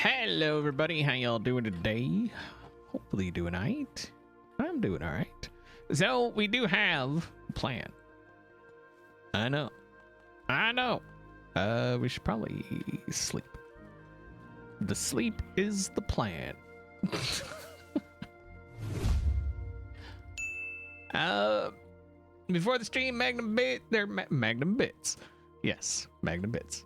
Hello everybody, how y'all doing today? Hopefully you're doing alright. I'm doing alright. So we do have a plan. I know. We should probably sleep. The sleep is the plan. Before the stream, Magnum Bits. Yes, Magnum Bits.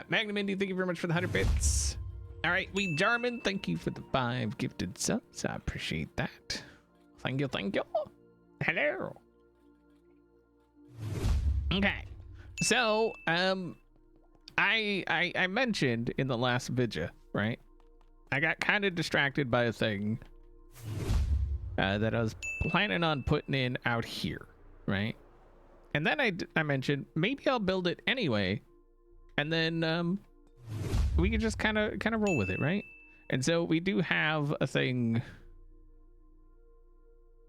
Magnum Indy, thank you very much for the 100 bits. All right, we Jarman, thank you for the 5 gifted subs. I appreciate that. Thank you. Hello. Okay, so I mentioned in the last video, right? I got kind of distracted by a thing that I was planning on putting in out here, right? And then I mentioned maybe I'll build it anyway, and then we can just kind of roll with it, right? And so we do have a thing,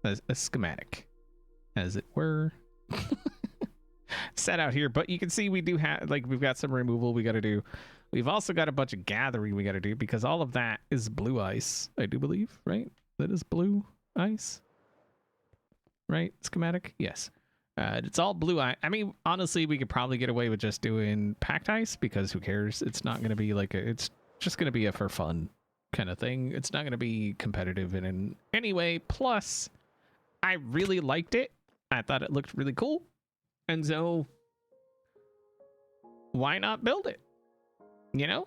a schematic, as it were, set out here. But you can see we do have, like, we've got some removal we got to do. We've also got a bunch of gathering we got to do because all of that is blue ice, I do believe, right? That is blue ice, right? Schematic, yes. It's all blue ice. I mean, honestly, we could probably get away with just doing packed ice because who cares? It's not going to be like it's just going to be a for fun kind of thing. It's not going to be competitive in any way. Plus, I really liked it. I thought it looked really cool. And so, why not build it? You know?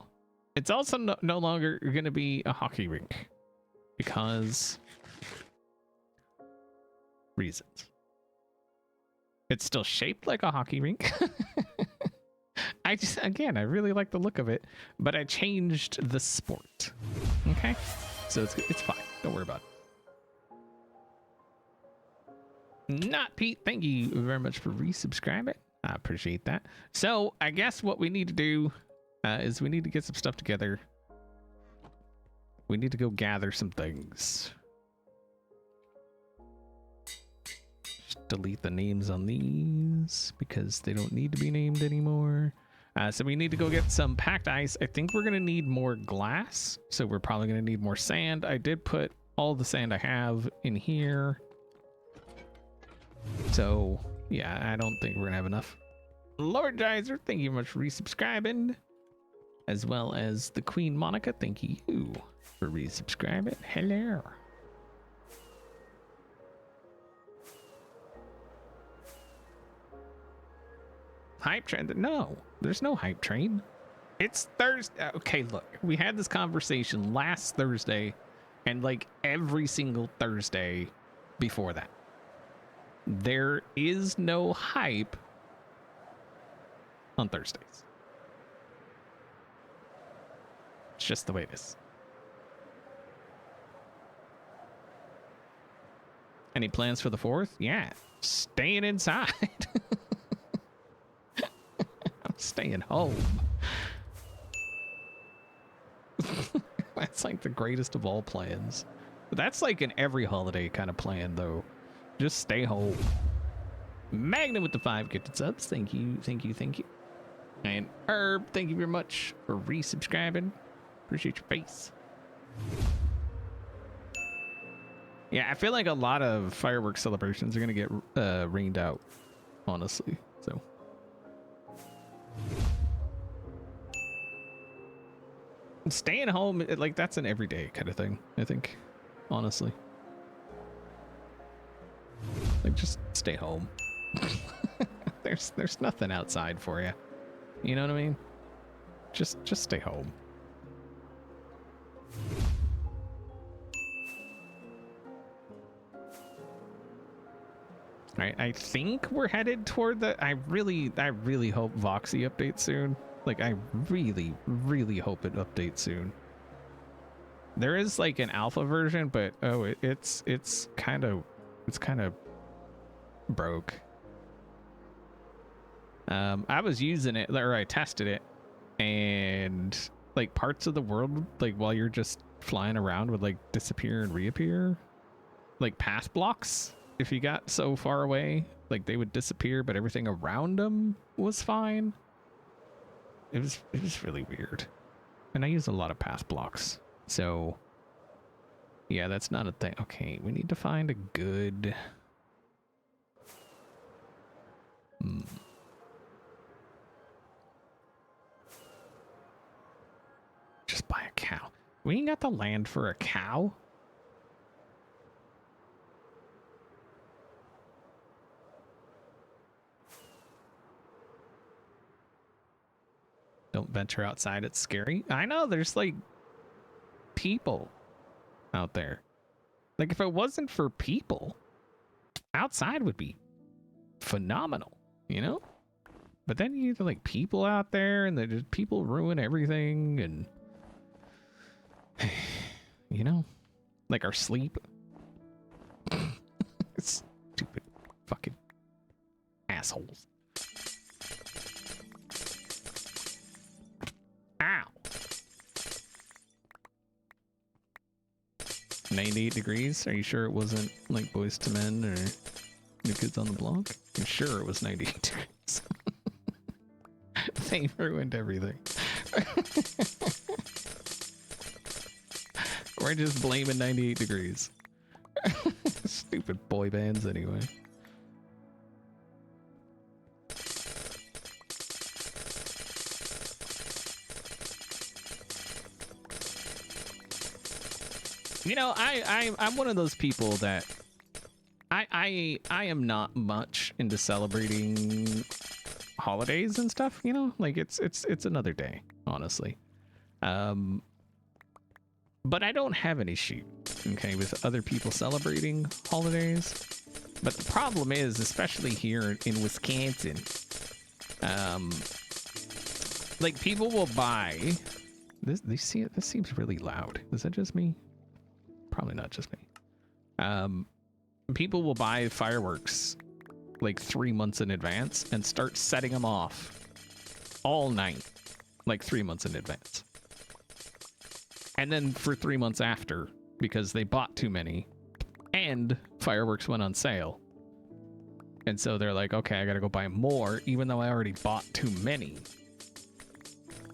It's also no longer going to be a hockey rink because reasons. It's still shaped like a hockey rink. I really like the look of it, but I changed the sport. Okay, so it's fine. Don't worry about it. Not Pete, thank you very much for resubscribing. I appreciate that. So I guess what we need to do is we need to get some stuff together. We need to go gather some things. Delete the names on these because they don't need to be named anymore. So we need to go get some packed ice. I think we're gonna need more glass, so we're probably gonna need more sand. I did put all the sand I have in here, so yeah, I don't think we're gonna have enough. Lord Geyser, thank you very much for resubscribing, as well as the Queen Monica, thank you for resubscribing. Hello. Hype train? No, there's no hype train. It's Thursday. Okay, look, we had this conversation last Thursday and like every single Thursday before that. There is no hype on Thursdays. It's just the way it is. Any plans for the 4th? Yeah, staying inside. Staying home. That's like the greatest of all plans. But that's like in every holiday kind of plan, though. Just stay home. Magnum with the 5 gifted subs. Thank you. And Herb, thank you very much for resubscribing. Appreciate your face. Yeah, I feel like a lot of fireworks celebrations are gonna get rained out, honestly. So. Staying home, like, that's an everyday kind of thing, I think, honestly. Like, just stay home. There's nothing outside for you. You know what I mean? Just stay home. All right, I think we're headed toward the. I really hope Voxy updates soon. Like, I really hope it updates soon. There is like an alpha version, but it's kind of broke. I was using it, or I tested it, and like parts of the world, like while you're just flying around, would like disappear and reappear, like path blocks. If you got so far away, like they would disappear, but everything around them was fine. It was really weird. And I use a lot of path blocks. So, yeah, that's not a thing. Okay, we need to find a good... Just buy a cow. We ain't got the land for a cow. Don't venture outside, it's scary. I know, there's like people out there. Like if it wasn't for people, outside would be phenomenal, you know? But then you have like people out there and there's people ruin everything and you know, like our sleep. Stupid fucking assholes. Ow. 98 degrees? Are you sure it wasn't like Boys to Men or New Kids on the Block? I'm sure it was 98 degrees. They ruined everything. We're just blaming 98 degrees. Stupid boy bands anyway. You know, I'm one of those people that I am not much into celebrating holidays and stuff, you know? Like it's another day, honestly. But I don't have an issue, okay, with other people celebrating holidays. But the problem is, especially here in Wisconsin, like people will buy this. This seems really loud. Is that just me? Probably not just me. People will buy fireworks like 3 months in advance and start setting them off all night, like 3 months in advance. And then for 3 months after, because they bought too many and fireworks went on sale. And so they're like, okay, I gotta go buy more, even though I already bought too many.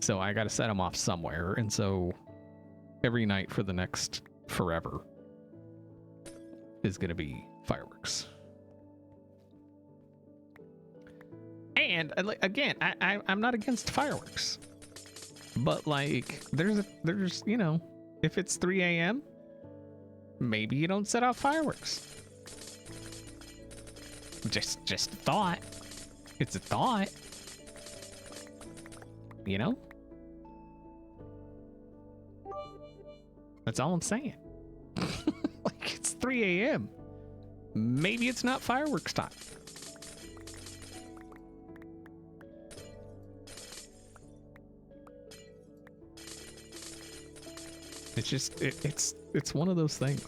So I gotta set them off somewhere. And so every night for the next forever is gonna be fireworks. And again, I'm not against fireworks. But like, there's, you know, if it's 3 a.m., maybe you don't set off fireworks. Just a thought. It's a thought. You know? That's all I'm saying. Like, it's 3 a.m. Maybe it's not fireworks time. It's just, it's one of those things.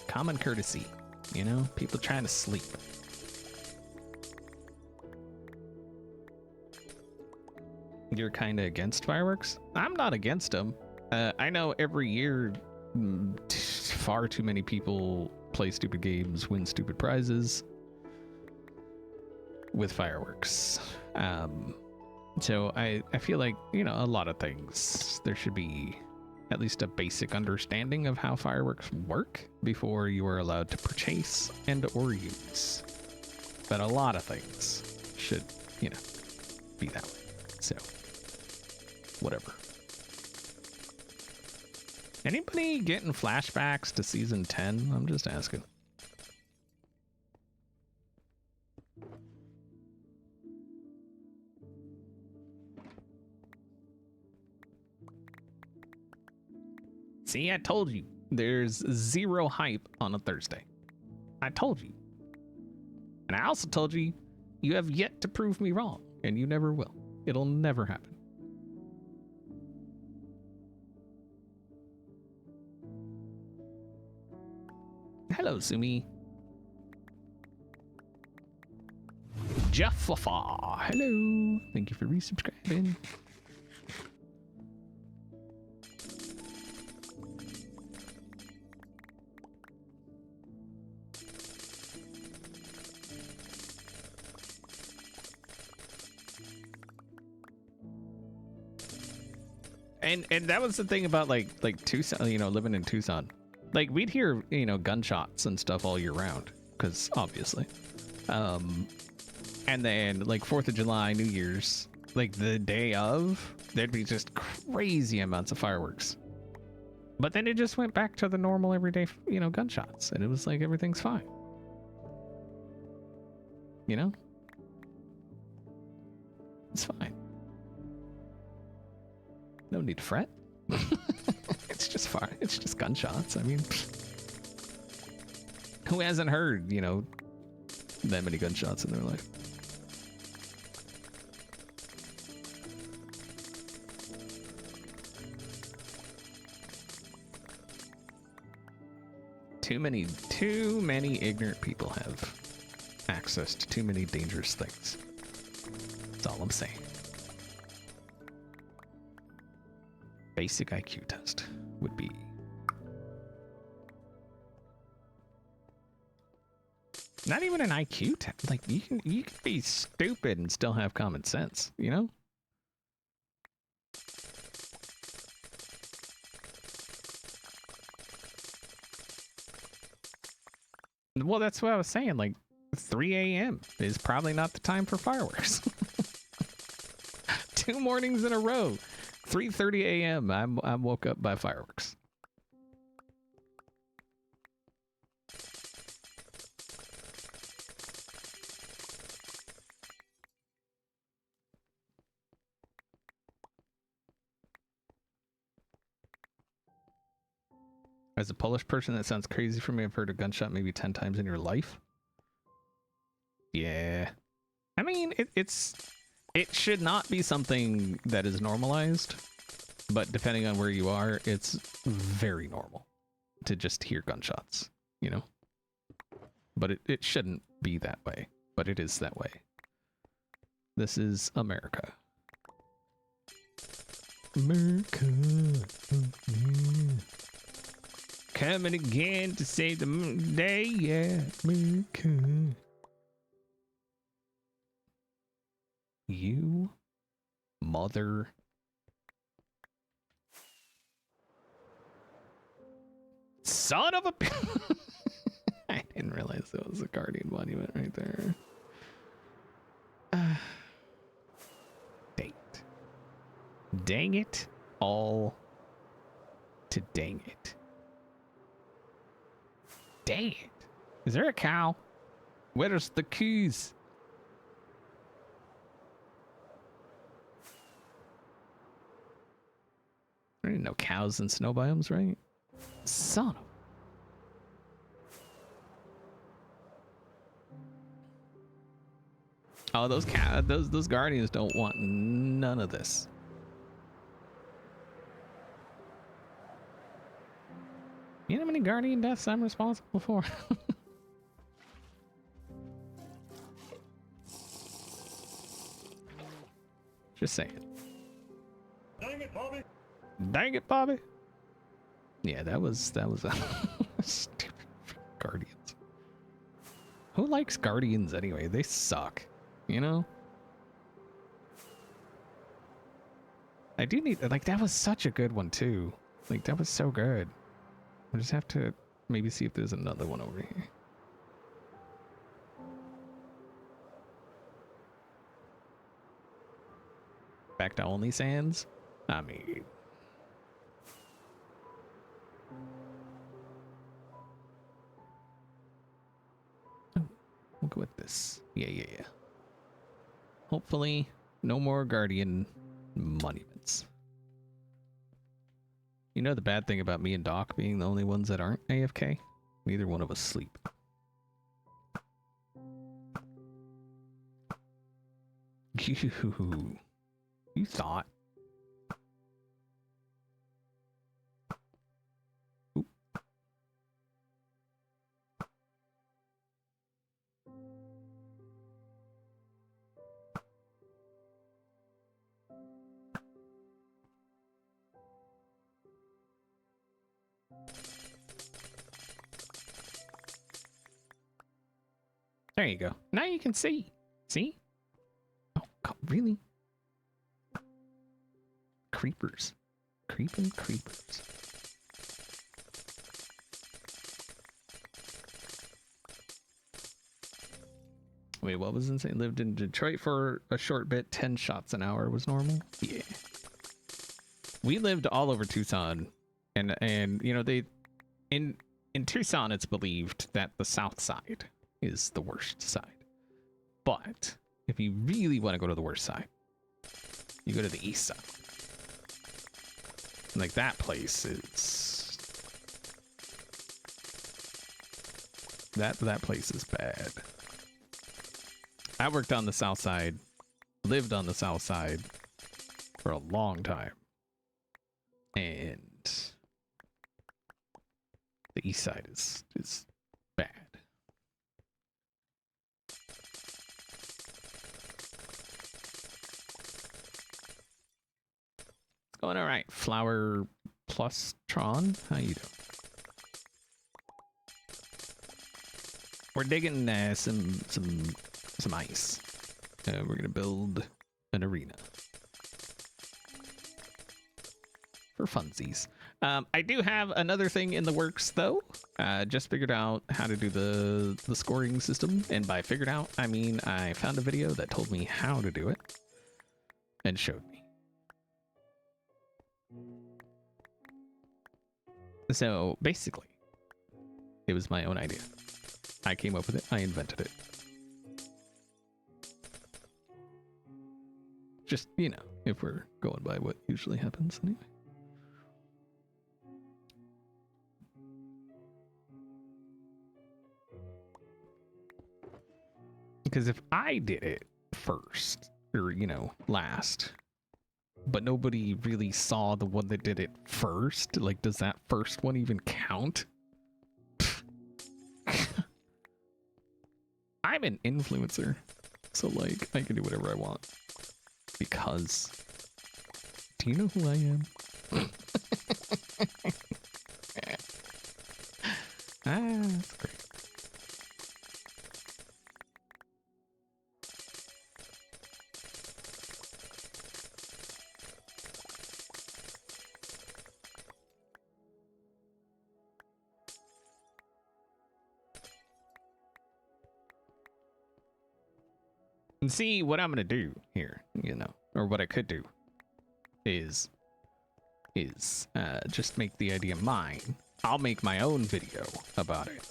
Common courtesy, you know? People trying to sleep. You're kind of against fireworks? I'm not against them. I know every year far too many people play stupid games, win stupid prizes with fireworks. So I feel like, you know, a lot of things, there should be at least a basic understanding of how fireworks work before you are allowed to purchase and or use. But a lot of things should, you know, be that way. So, whatever. Anybody getting flashbacks to season 10? I'm just asking. See, I told you. There's zero hype on a Thursday. I told you. And I also told you, you have yet to prove me wrong, and you never will. It'll never happen. Hello, Sumi. Jaffafa. Hello. Thank you for resubscribing. And that was the thing about like Tucson, you know, living in Tucson. Like we'd hear, you know, gunshots and stuff all year round, because obviously. And then like 4th of July, New Year's, like the day of, there'd be just crazy amounts of fireworks. But then it just went back to the normal everyday, you know, gunshots, and it was like everything's fine. You know? It's fine. No need to fret. It's just fine. It's just gunshots. I mean, who hasn't heard, you know, that many gunshots in their life? Too many ignorant people have access to too many dangerous things. That's all I'm saying. Basic IQ test would be not even an IQ test. Like you can be stupid and still have common sense, you know? Well, that's what I was saying. Like 3 a.m. is probably not the time for fireworks. 2 mornings in a row. 3:30 a.m. I'm woke up by fireworks. As a Polish person, that sounds crazy for me. I've heard a gunshot maybe 10 times in your life. Yeah. I mean, it should not be something that is normalized, but depending on where you are, it's very normal to just hear gunshots, you know? But it shouldn't be that way, but it is that way. This is America. America. Yeah. Coming again to save the day, yeah, America. You mother. Son of a. I didn't realize it was a Guardian monument right there. Dang it. Dang it all to dang it. Dang it. Is there a cow? Where's the keys? There ain't no cows in snow biomes, right? Son of... Oh, those guardians don't want none of this. You know how many guardian deaths I'm responsible for? Just saying. Dang it, Bobby! Dang it, Bobby! Yeah, that was a stupid guardians. Who likes guardians anyway? They suck, you know? I do need, like, that was such a good one too. Like, that was so good. I just have to maybe see if there's another one over here. Back to only sands? I mean... Oh, we'll go with this. Yeah. Hopefully, no more guardian monuments. You know the bad thing about me and Doc being the only ones that aren't AFK? Neither one of us sleep. You thought. Oop. There you go. Now you can see. See? Oh, God, really? Creepers. Creeping creepers. Wait, what was insane? Lived in Detroit for a short bit. 10 shots an hour was normal. Yeah. We lived all over Tucson, and you know they in Tucson it's believed that the south side is the worst side. But if you really want to go to the worst side, you go to the east side. Like that place is that place is bad. I worked on the south side, lived on the south side for a long time. And the east side is bad. It's going all right. Flower plus Tron, how you doing? We're digging some ice. We're gonna build an arena for funsies. I do have another thing in the works though. Just figured out how to do the scoring system, and by figured out I mean I found a video that told me how to do it and showed me. So basically it was my own idea. I came up with it, I invented it. Just, you know, if we're going by what usually happens anyway. Because if I did it first, or, you know, last, but nobody really saw the one that did it first, like, does that first one even count? I'm an influencer, so, like, I can do whatever I want. Because, do you know who I am? That's great. And see, what I'm gonna do here, you know, or what I could do is just make the idea mine. I'll make my own video about it.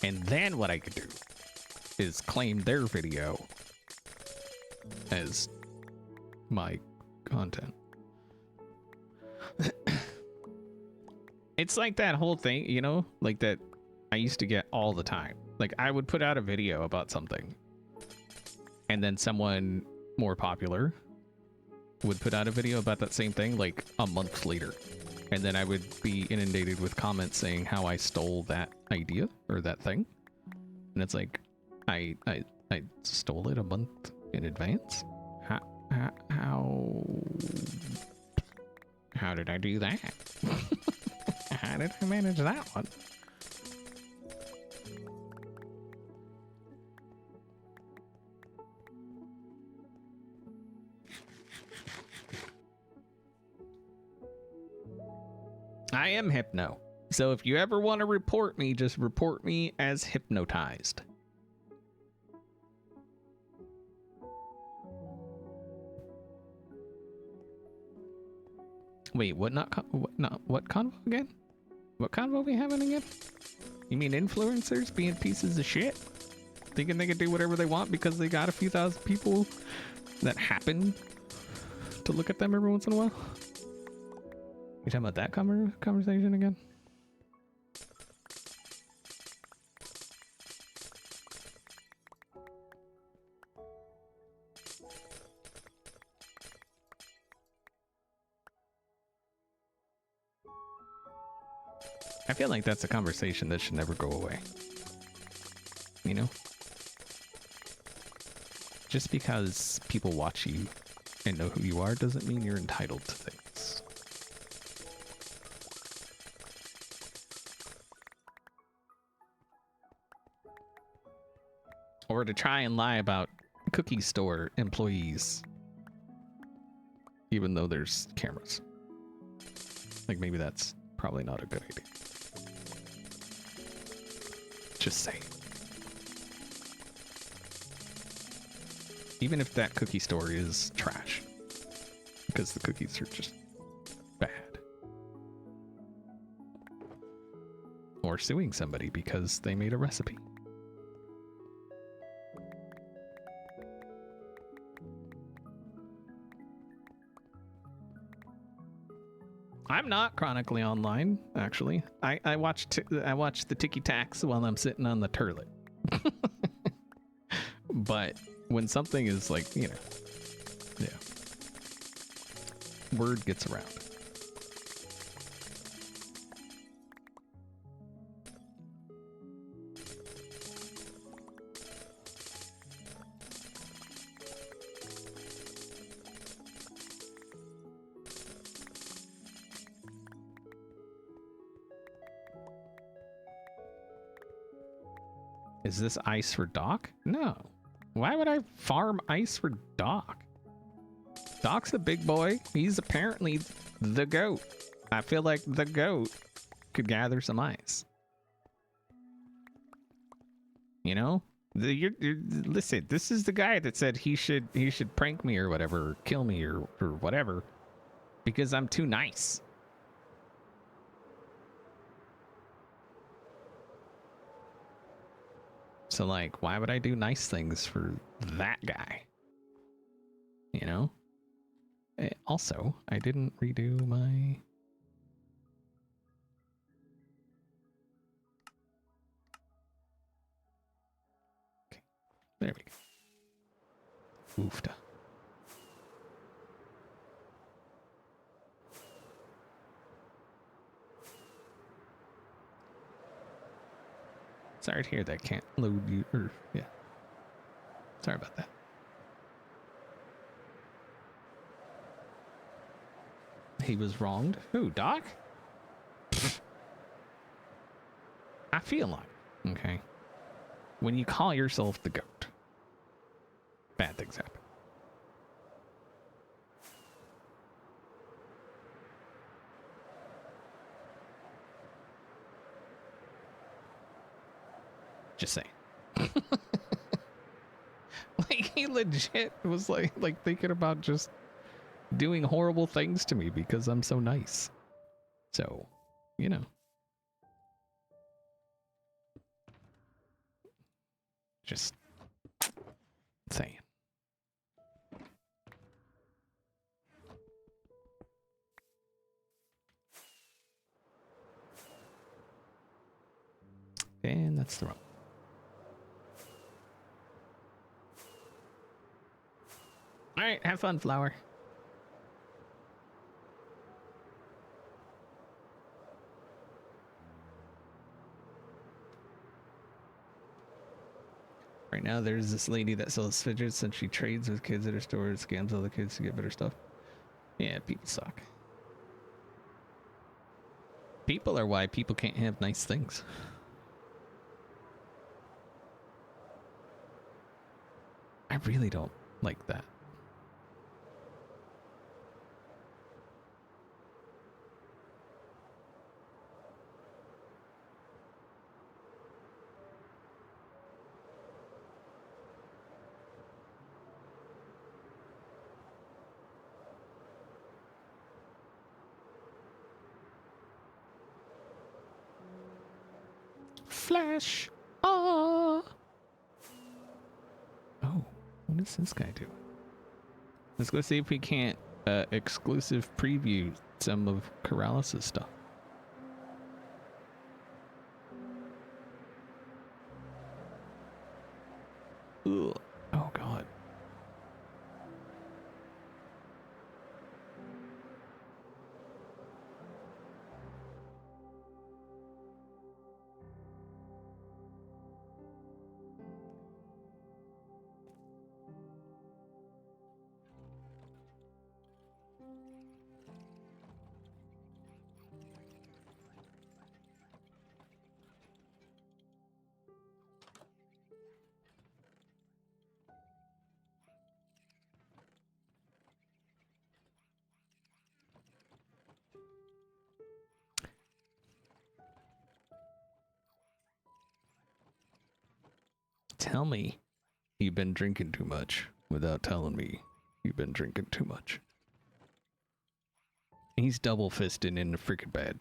And then what I could do is claim their video as my content. It's like that whole thing, you know, like that I used to get all the time. Like I would put out a video about something, and then someone more popular would put out a video about that same thing like a month later. And then I would be inundated with comments saying how I stole that idea or that thing. And it's like, I stole it a month in advance? How did I do that? How did I manage that one? I am Hypno. So if you ever want to report me, just report me as hypnotized. Wait, what what convo again? What convo are we having again? You mean influencers being pieces of shit? Thinking they can do whatever they want because they got a few thousand people that happen to look at them every once in a while? You talking about that conversation again? I feel like that's a conversation that should never go away. You know? Just because people watch you and know who you are doesn't mean you're entitled to things. Or to try and lie about cookie store employees, even though there's cameras. Like, maybe that's probably not a good idea. Just saying. Even if that cookie store is trash. Because the cookies are just bad. Or suing somebody because they made a recipe. I'm not chronically online, actually. I watch the ticky tacks while I'm sitting on the turlet. But when something is like, you know, yeah, word gets around. Is this ice for Doc? No. Why would I farm ice for Doc? Doc's the big boy. He's apparently the goat. I feel like the goat could gather some ice. You know? Listen, this is the guy that said he should prank me or whatever, or kill me or whatever, because I'm too nice. So, like, why would I do nice things for that guy? You know? Also, I didn't redo my... Okay, there we go. Oofta. Sorry to hear that can't load you, or, yeah. Sorry about that. He was wronged? Who, Doc? I feel like, okay, when you call yourself the goat, bad things happen. Just saying. Like, he legit was like thinking about just doing horrible things to me because I'm so nice. So, you know. Just saying. And that's the wrong. All right, have fun, flower. Right now, there's this lady that sells fidgets and she trades with kids at her store and scams other kids to get better stuff. Yeah, people suck. People are why people can't have nice things. I really don't like that. Flash! Ah! Oh, what does this guy do? Let's go see if we can't exclusive preview some of Corrales' stuff. Ugh. Oh, God. tell me you've been drinking too much without telling me you've been drinking too much. He's double fisted in the freaking bed,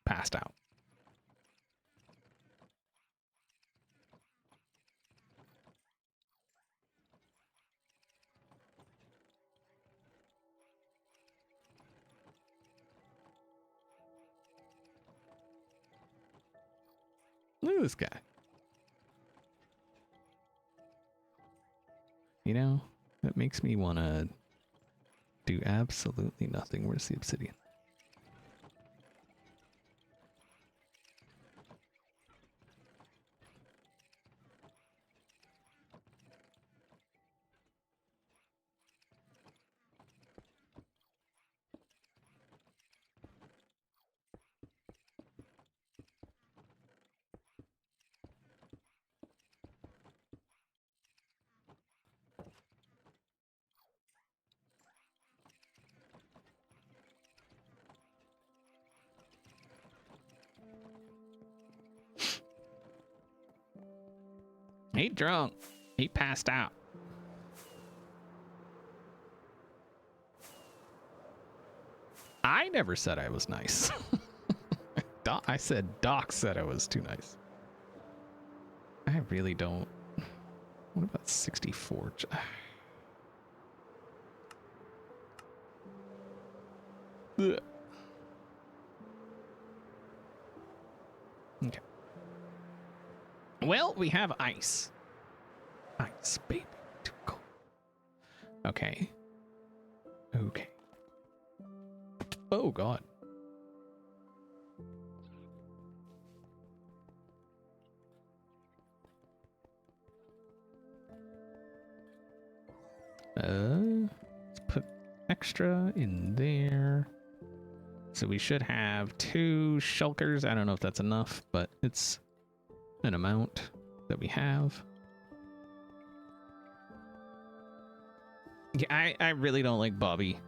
passed out. Look at this guy. You know, that makes me want to do absolutely nothing. Where's the obsidian? He drunk. He passed out. I never said I was nice. I said Doc said I was too nice. I really don't. What about 64? Ugh. Okay. Well, we have ice. Ice, baby. Too cold. Okay. Okay. Oh, God. Let's put extra in there. So we should have 2 shulkers. I don't know if that's enough, but it's an amount that we have. Yeah, I really don't like Bobby.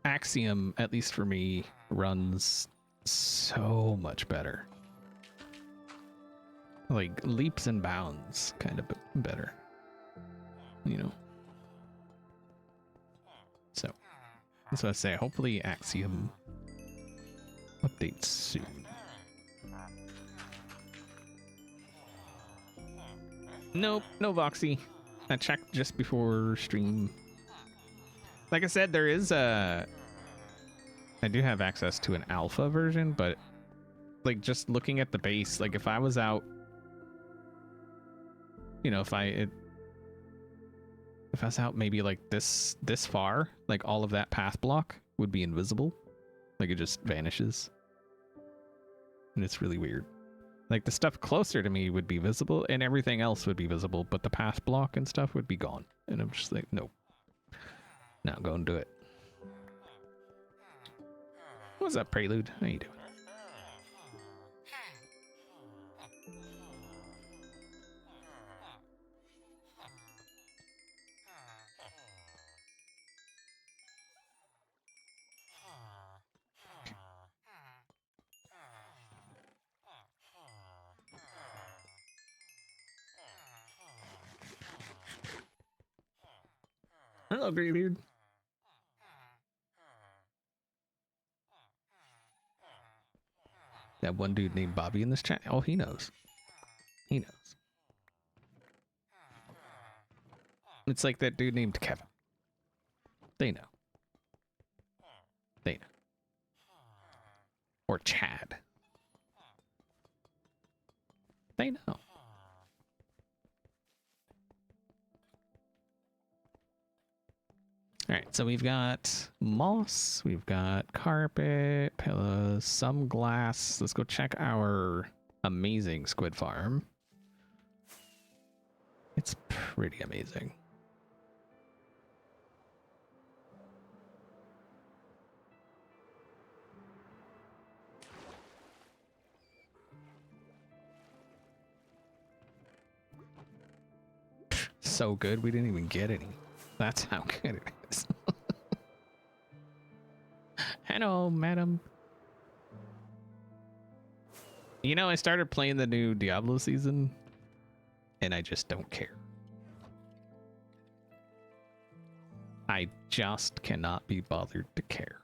Axiom, at least for me, runs so much better. Like leaps and bounds kind of better. You know. So that's what I say. Hopefully Axiom updates soon. Nope, no Voxy. I checked just before stream. Like I said, there is a... I do have access to an alpha version, but like just looking at the base, like if I was out, you know, if I was out maybe like this far, like all of that path block would be invisible. Like it just vanishes. And it's really weird. Like the stuff closer to me would be visible and everything else would be visible, but the path block and stuff would be gone. And I'm just like, nope. Not go and do it. What's up, Prelude? How you doing? Hello, Greybeard. That one dude named Bobby in this chat. Oh, he knows. He knows. It's like that dude named Kevin. They know. They know. Or Chad. They know. All right, so we've got moss, we've got carpet, pillows, some glass. Let's go check our amazing squid farm. It's pretty amazing. So good, we didn't even get any. That's how good it is. Hello, madam. You know, I started playing the new Diablo season and I just don't care. I just cannot be bothered to care.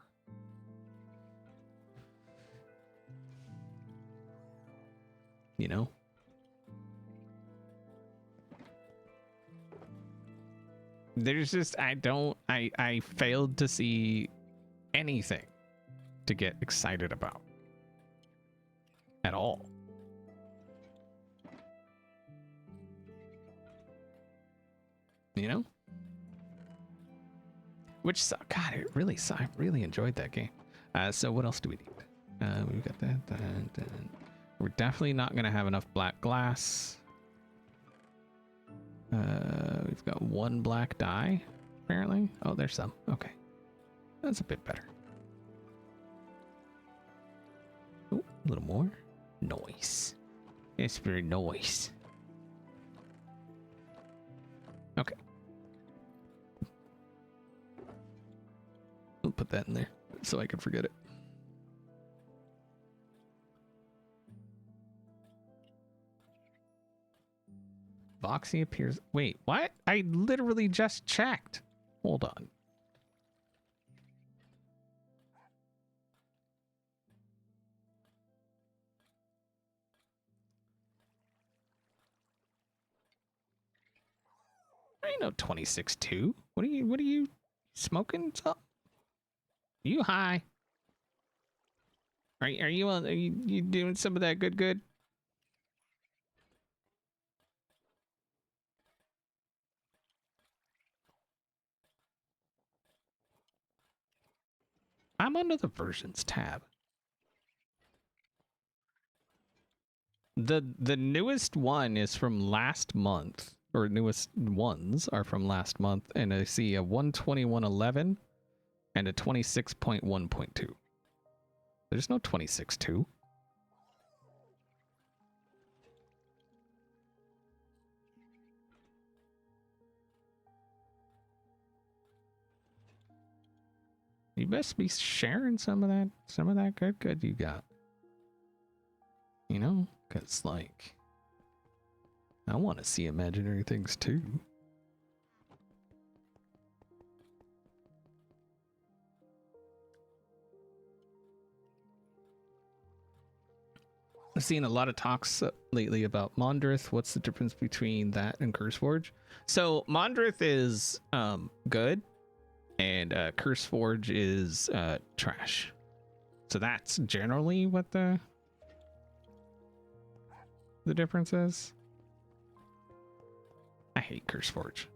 You know? There's just, I failed to see anything to get excited about. At all. You know? Which, God, it really, I really enjoyed that game. So what else do we need? We've got that. We're definitely not going to have enough black glass. We've got one black dye, apparently. Oh, there's some. Okay. That's a bit better. Oh, a little more. Nice. It's very nice. Okay. I'll put that in there so I can forget it. Voxy appears. Wait, what? I literally just checked. Hold on. I ain't no 26.2. What are you smoking something? You high? Are you doing some of that good? I'm under the versions tab. The newest one is from last month, or newest ones are from last month, and I see a 121.11 and a 26.1.2. There's no 26.2. You best be sharing some of that good you got. You know, because like, I want to see imaginary things too. I've seen a lot of talks lately about Mondrith. What's the difference between that and Curseforge? So Mondrith is good, and Curseforge is trash. So that's generally what the difference is. I hate Curseforge.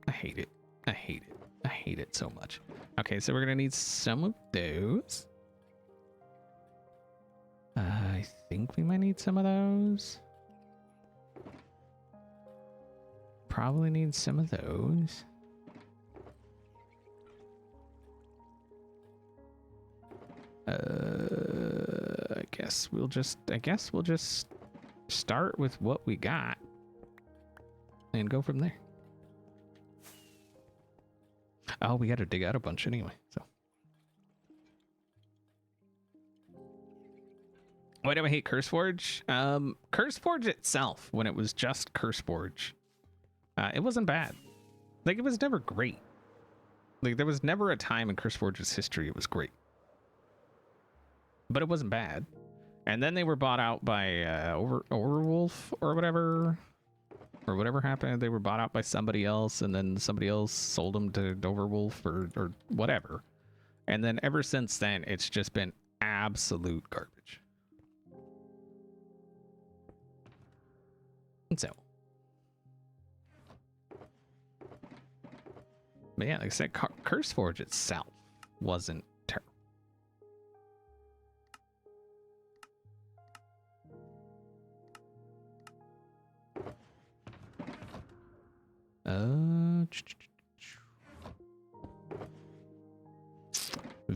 I hate it. I hate it. I hate it so much. Okay, so we're gonna need some of those. I think we might need some of those. Probably need some of those. I guess we'll just start with what we got and go from there. Oh, we got to dig out a bunch anyway, so. Why do I hate Curseforge? Curseforge itself, when it was just Curseforge, it wasn't bad. Like, it was never great. Like, there was never a time in Curseforge's history it was great. But it wasn't bad. And then they were bought out by Overwolf or whatever. Or whatever happened. They were bought out by somebody else, and then somebody else sold them to Overwolf or whatever. And then ever since then, it's just been absolute garbage. So, but yeah, like I said, Curseforge itself wasn't terrible.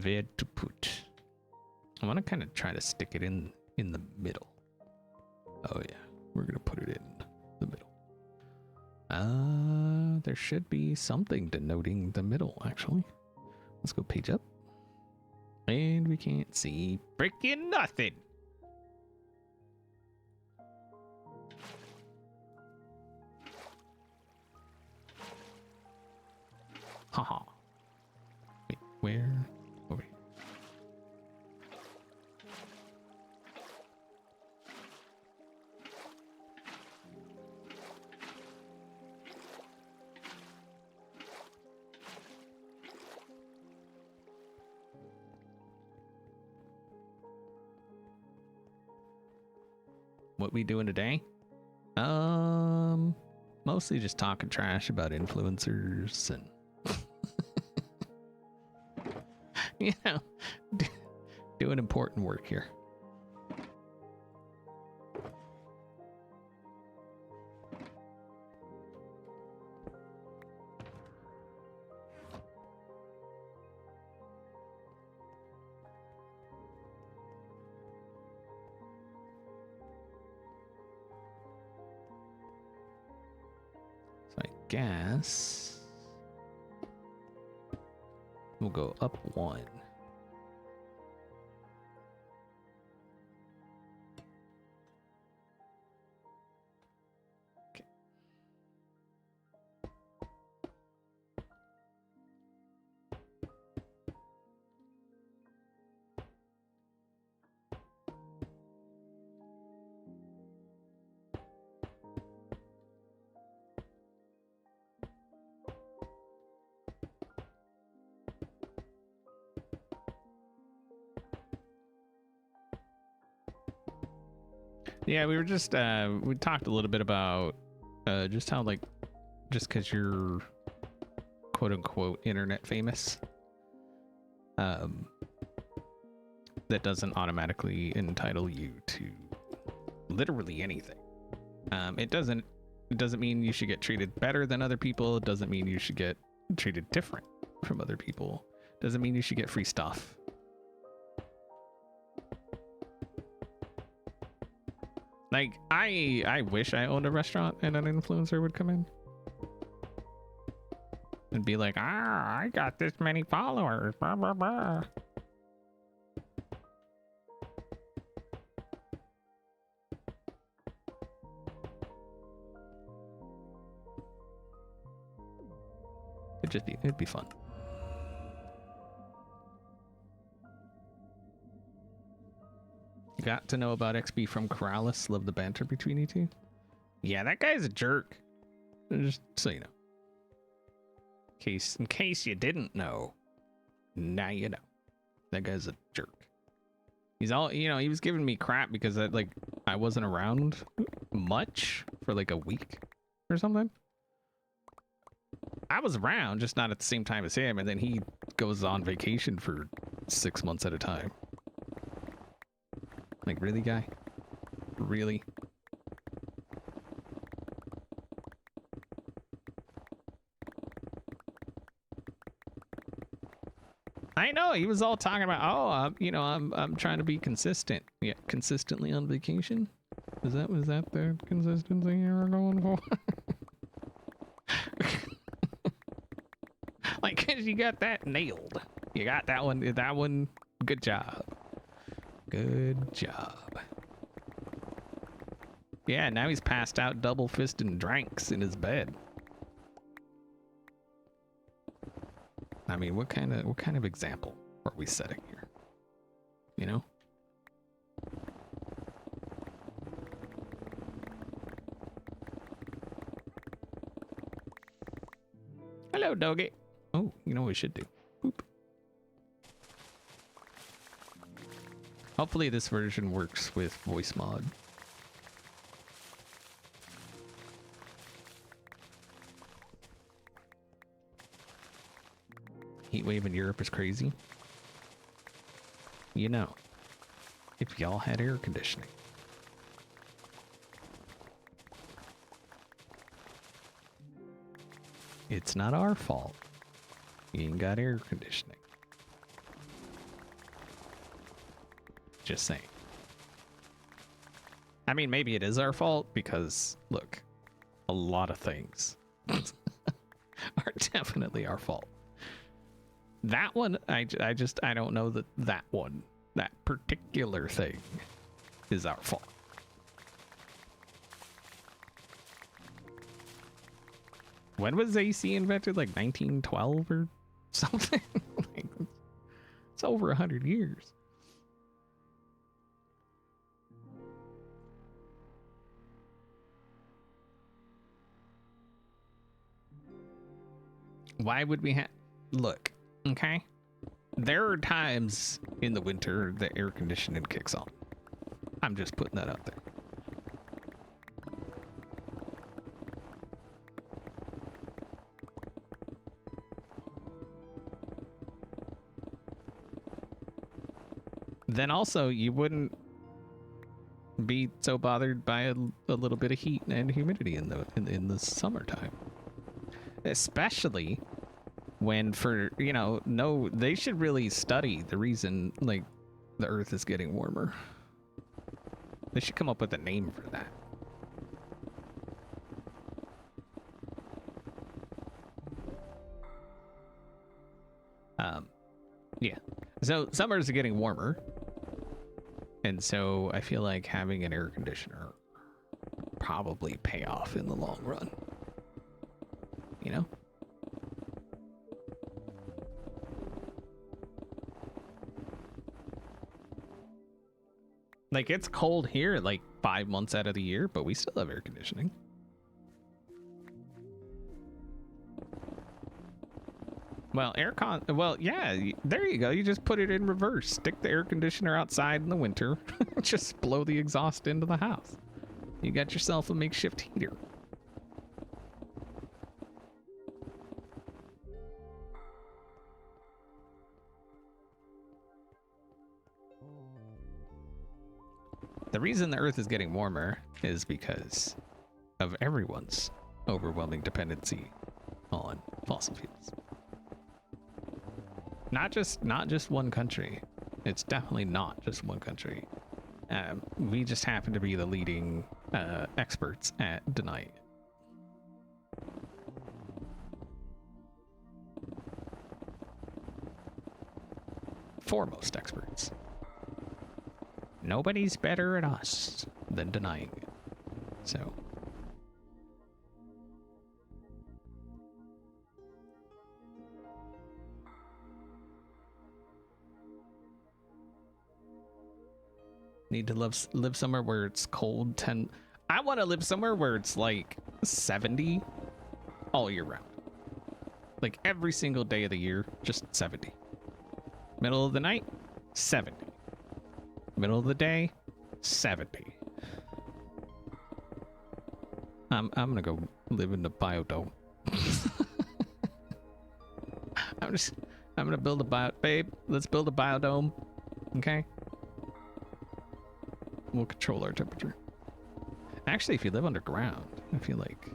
Where to put? I want to kind of try to stick it in the middle. Oh yeah, we're gonna put it in the middle. There should be something denoting the middle, actually. Let's go page up. And we can't see freaking nothing. Haha. Wait, where? Over here. What we doing today? Mostly just talking trash about influencers and you know, doing important work here. So I guess we'll go up one. Okay. Yeah, we were just we talked a little bit about just how like just because you're quote unquote internet famous, that doesn't automatically entitle you to literally anything. It doesn't mean you should get treated better than other people. It doesn't mean you should get treated different from other people. It doesn't mean you should get free stuff. Like, I wish I owned a restaurant and an influencer would come in and be like, I got this many followers, blah, blah, blah. It'd be fun. Got to know about XB from Corrales. Love the banter between you two. Yeah, that guy's a jerk. Just so you know. In case you didn't know. Now you know. That guy's a jerk. He's all, you know, he was giving me crap because I wasn't around much for like a week or something. I was around, just not at the same time as him, and then he goes on vacation for 6 months at a time. Like, really, guy? Really? I know, he was all talking about, I'm trying to be consistent. Yeah, consistently on vacation? Was that the consistency you were going for? Like, 'cause you got that nailed. You got that one, good job. Good job. Yeah, now he's passed out double-fisted drinks in his bed. I mean, what kind of example are we setting here? You know? Hello, doggy. Oh, you know what we should do? Boop. Hopefully this version works with voice mod. Heat wave in Europe is crazy. You know, if y'all had air conditioning. It's not our fault. You ain't got air conditioning. Just saying. I mean, maybe it is our fault because, look, a lot of things are definitely our fault. That one, I don't know that particular thing is our fault. When was AC invented? Like 1912 or something? Like, it's over 100 years. Why would we have... Look, okay? There are times in the winter the air conditioning kicks on. I'm just putting that out there. Then also, you wouldn't be so bothered by a little bit of heat and humidity in the summertime. Especially when they should really study the reason like the earth is getting warmer. They should come up with a name for that. Yeah. So summers are getting warmer. And so I feel like having an air conditioner probably pay off in the long run. You know? Like, it's cold here like 5 months out of the year, but we still have air conditioning. Well, well, yeah, there you go. You just put it in reverse. Stick the air conditioner outside in the winter. Just blow the exhaust into the house. You got yourself a makeshift heater. The reason the Earth is getting warmer is because of everyone's overwhelming dependency on fossil fuels. Not just one country. It's definitely not just one country. We just happen to be the leading experts at denying it. Foremost experts. Nobody's better at us than denying it. So. Need to live somewhere where it's cold 10. I want to live somewhere where it's like 70 all year round. Like every single day of the year, just 70. Middle of the night, 70. Middle of the day, 70. I'm gonna go live in the biodome. I'm gonna build a babe, let's build a biodome. Okay? We'll control our temperature. Actually, if you live underground, I feel like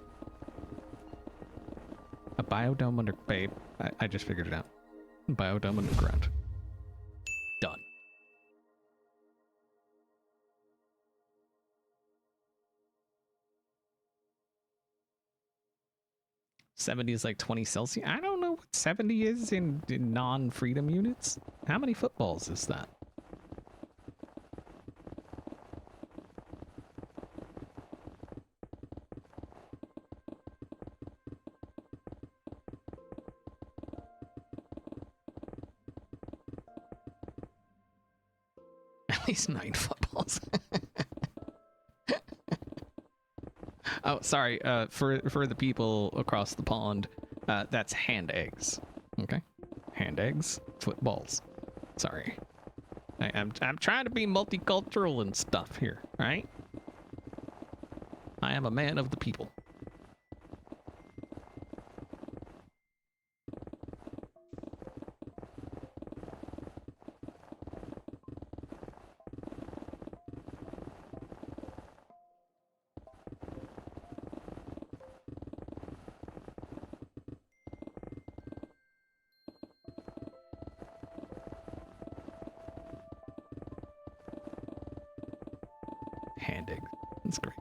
a biodome under... Babe, I just figured it out. Biodome underground. Done. '70 is like 20 Celsius. I don't know what 70 is in non-freedom units. How many footballs is that? At least 9 footballs. Oh, sorry. For the people across the pond, that's hand eggs. Okay, hand eggs, footballs. Sorry, I'm trying to be multicultural and stuff here. Right? I am a man of the people. Hand egg. That's great.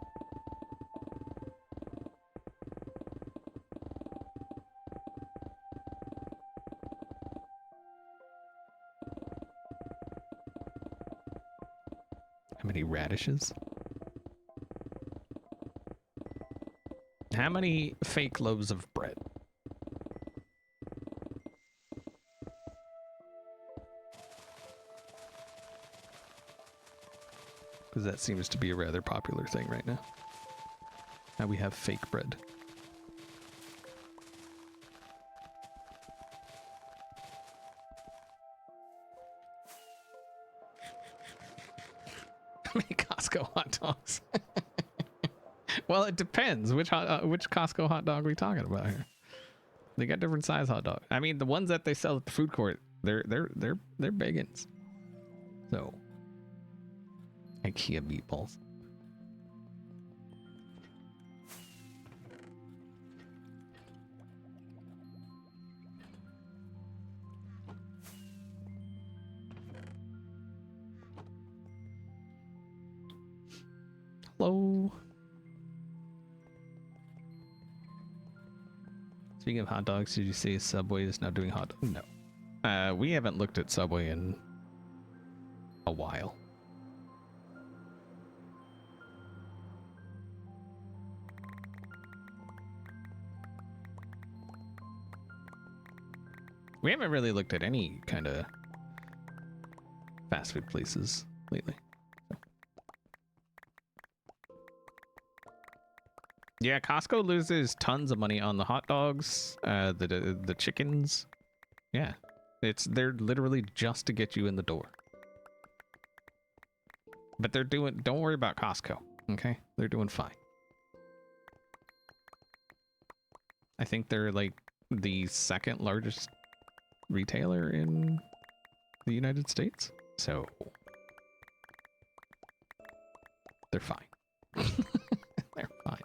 How many radishes? How many fake loaves of bread? Because that seems to be a rather popular thing right now. Now we have fake bread. How many Costco hot dogs? Well, it depends. Which Costco hot dog are we talking about here? They got different size hot dogs. I mean, the ones that they sell at the food court, they're biggins. So, IKEA meatballs. Hello. Speaking of hot dogs, did you say Subway is now doing hot dogs? No. We haven't looked at Subway in a while. We haven't really looked at any kind of fast food places lately. Yeah, Costco loses tons of money on the hot dogs, the chickens. Yeah, they're literally just to get you in the door. But don't worry about Costco, okay? They're doing fine. I think they're like the second largest retailer in the United States, so they're fine. They're fine.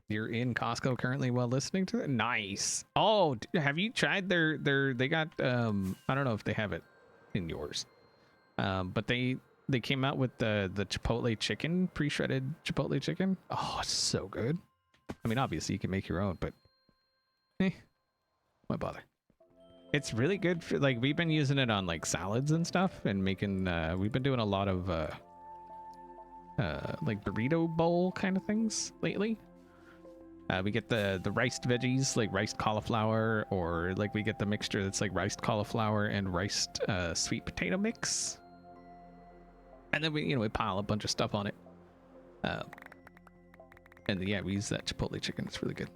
You're in Costco currently while listening to it? Nice. Oh, have you tried they got I don't know if they have it in yours. But they came out with the Chipotle chicken, pre-shredded Chipotle chicken. Oh, it's so good. I mean, obviously you can make your own, but why bother? It's really good for, like, we've been using it on like salads and stuff and making we've been doing a lot of like burrito bowl kind of things lately. We get the riced veggies, like riced cauliflower, or like we get the mixture that's like riced cauliflower and riced sweet potato mix. And then we pile a bunch of stuff on it. And yeah, we use that Chipotle chicken. It's really good.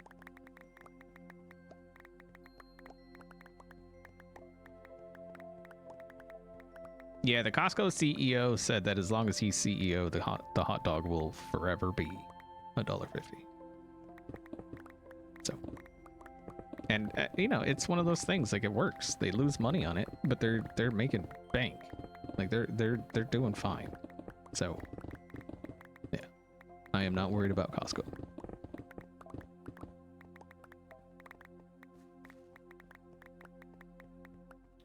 Yeah, the Costco CEO said that as long as he's CEO, the hot dog will forever be $1.50. So, and it's one of those things, like, it works. They lose money on it, but they're making bank. Like they're doing fine. So, yeah, I am not worried about Costco.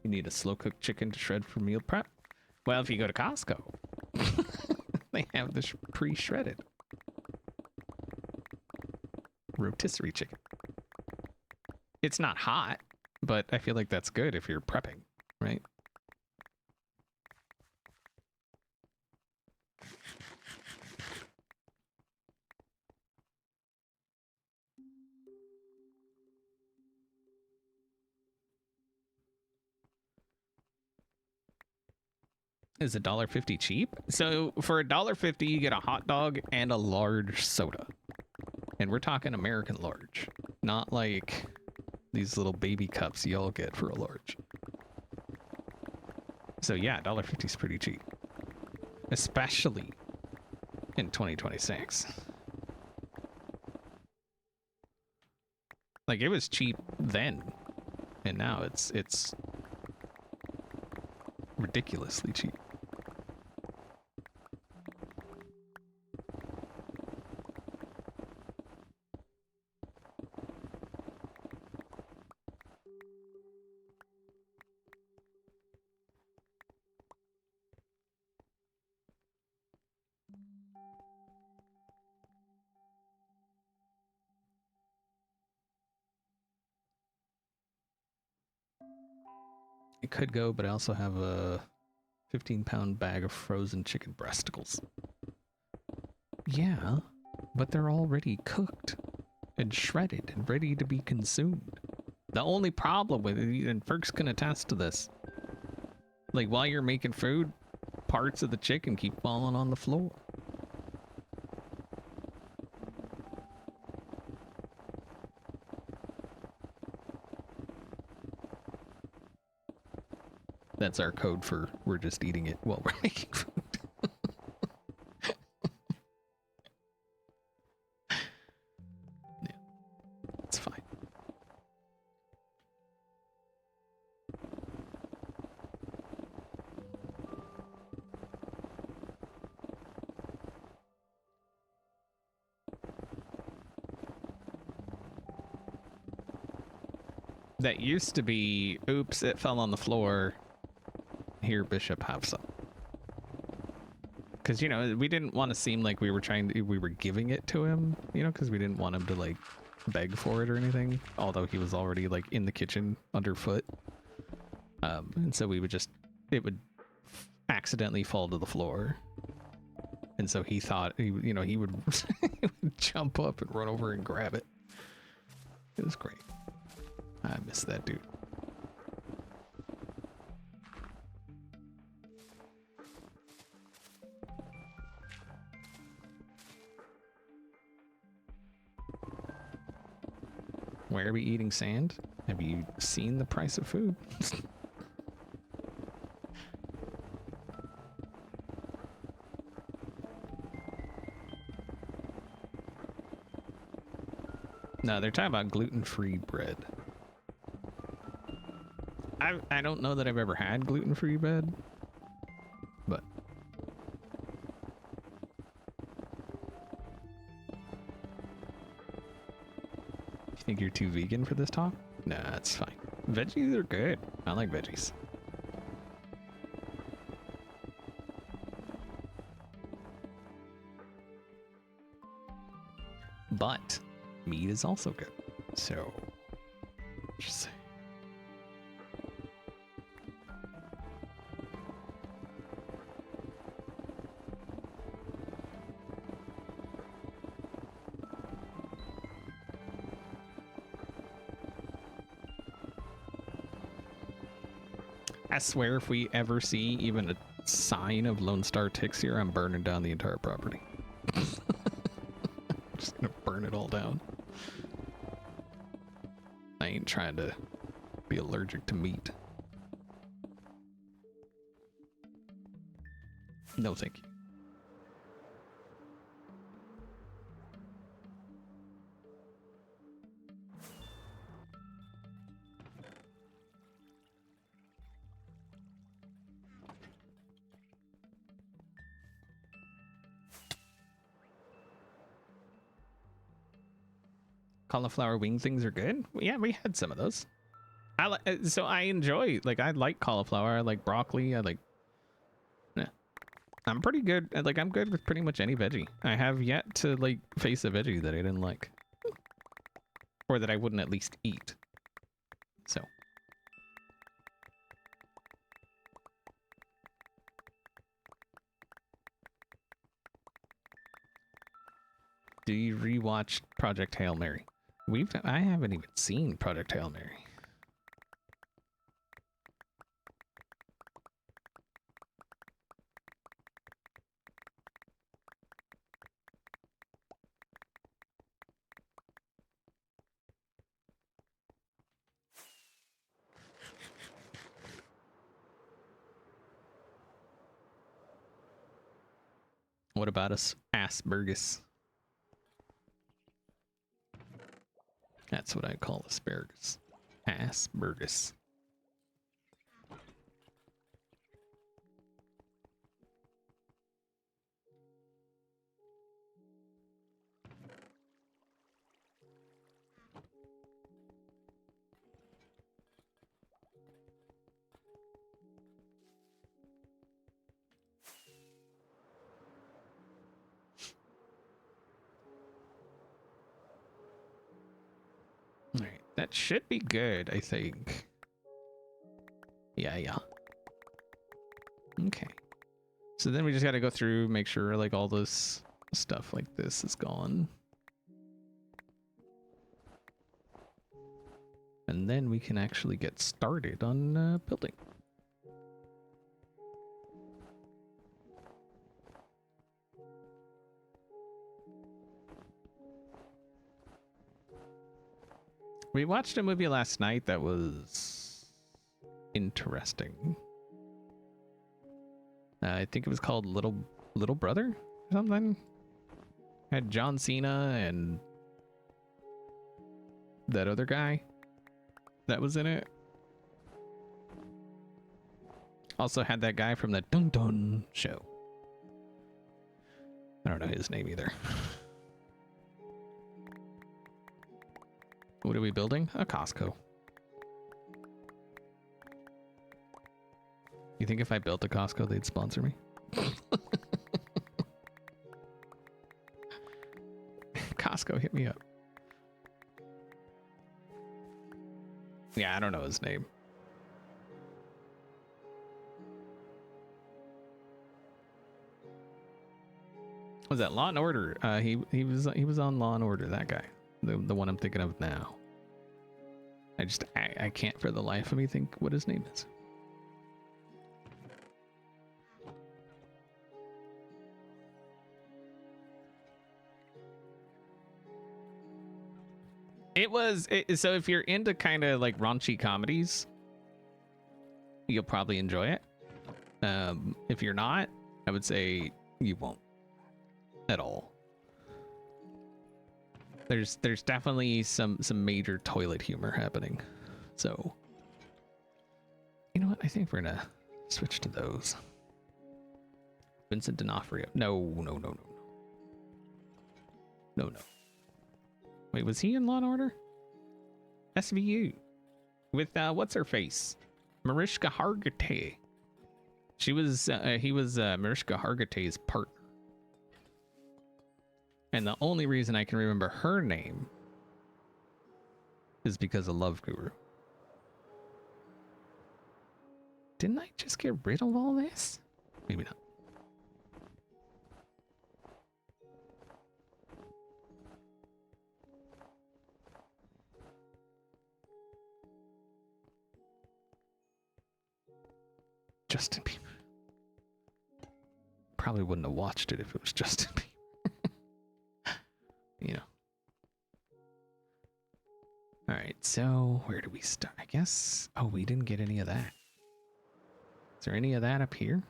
You need a slow cooked chicken to shred for meal prep. Well, if you go to Costco, they have this pre-shredded rotisserie chicken. It's not hot, but I feel like that's good if you're prepping, right? Is $1.50 cheap? So for $1.50, you get a hot dog and a large soda. And we're talking American large, not like these little baby cups y'all get for a large. So yeah, $1.50 is pretty cheap. Especially in 2026. Like, it was cheap then, and now it's ridiculously cheap. It could go, but I also have a 15-pound bag of frozen chicken breasticles. Yeah, but they're already cooked and shredded and ready to be consumed. The only problem with it, and Fergus can attest to this, like while you're making food, parts of the chicken keep falling on the floor. That's our code for we're just eating it while we're making food. Yeah, it's fine. That used to be, oops, it fell on the floor. Here, Bishop, have some. Because, you know, we didn't want to seem like we were giving it to him, you know, because we didn't want him to, like, beg for it or anything. Although he was already, like, in the kitchen underfoot. And so we would just, it would accidentally fall to the floor. And so he thought, you know, he would, he would jump up and run over and grab it. It was great. I miss that dude. Why are we eating sand? Have you seen the price of food? No, they're talking about gluten-free bread. I don't know that I've ever had gluten-free bread, but you think you're too vegan for this talk? Nah, it's fine. Veggies are good. I like veggies. But meat is also good. So, just say. I swear if we ever see even a sign of Lone Star ticks here, I'm burning down the entire property. Just gonna burn it all down. I ain't trying to be allergic to meat. No, thank you. Cauliflower wing things are good. Yeah, we had some of those. So I enjoy, like, I like cauliflower. I like broccoli. I like. Yeah, I'm pretty good. Like, I'm good with pretty much any veggie. I have yet to like face a veggie that I didn't like, or that I wouldn't at least eat. So. Do you rewatch Project Hail Mary? I haven't even seen Project Hail Mary. What about us asparagus? That's what I call asparagus. Asparagus. All right, that should be good, I think. Yeah. Okay. So then we just got to go through, make sure like all this stuff like this is gone. And then we can actually get started on building. We watched a movie last night that was interesting. I think it was called Little Brother or something. Had John Cena and that other guy that was in it. Also had that guy from the Dun Dun show. I don't know his name either. What are we building? A Costco. You think if I built a Costco, they'd sponsor me? Costco, hit me up. Yeah, I don't know his name. Was that Law and Order? He was on Law and Order. That guy, the one I'm thinking of now. I can't for the life of me think what his name is. So if you're into kind of like raunchy comedies, you'll probably enjoy it. If you're not, I would say you won't at all. There's definitely some major toilet humor happening. So, you know what? I think we're gonna switch to those. Vincent D'Onofrio. No. Wait, was he in Law and Order? SVU. With, what's her face? Mariska Hargitay. He was Mariska Hargitay's partner. And the only reason I can remember her name is because of Love Guru. Didn't I just get rid of all this? Maybe not. Justin Bieber. Probably wouldn't have watched it if it was Justin Bieber. You know. All right, so where do we start? I guess. Oh, we didn't get any of that. Is there any of that up here?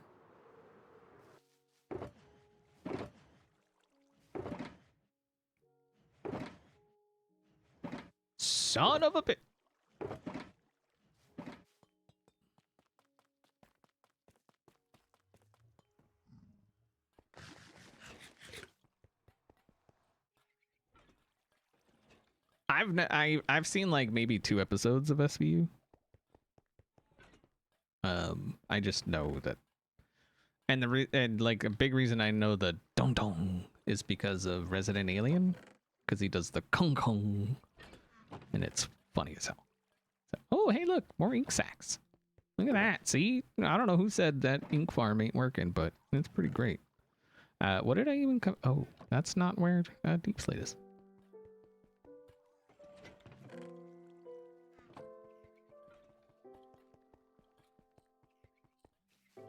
Son of a bit. I've seen like maybe 2 episodes of SVU. I just know that, and like a big reason I know the dong dong is because of Resident Alien, because he does the kung kung, and it's funny as hell. So, oh hey look, more ink sacs. Look at that. See, I don't know who said that ink farm ain't working, but it's pretty great. What did I even come? Oh, that's not where Deep Slate is.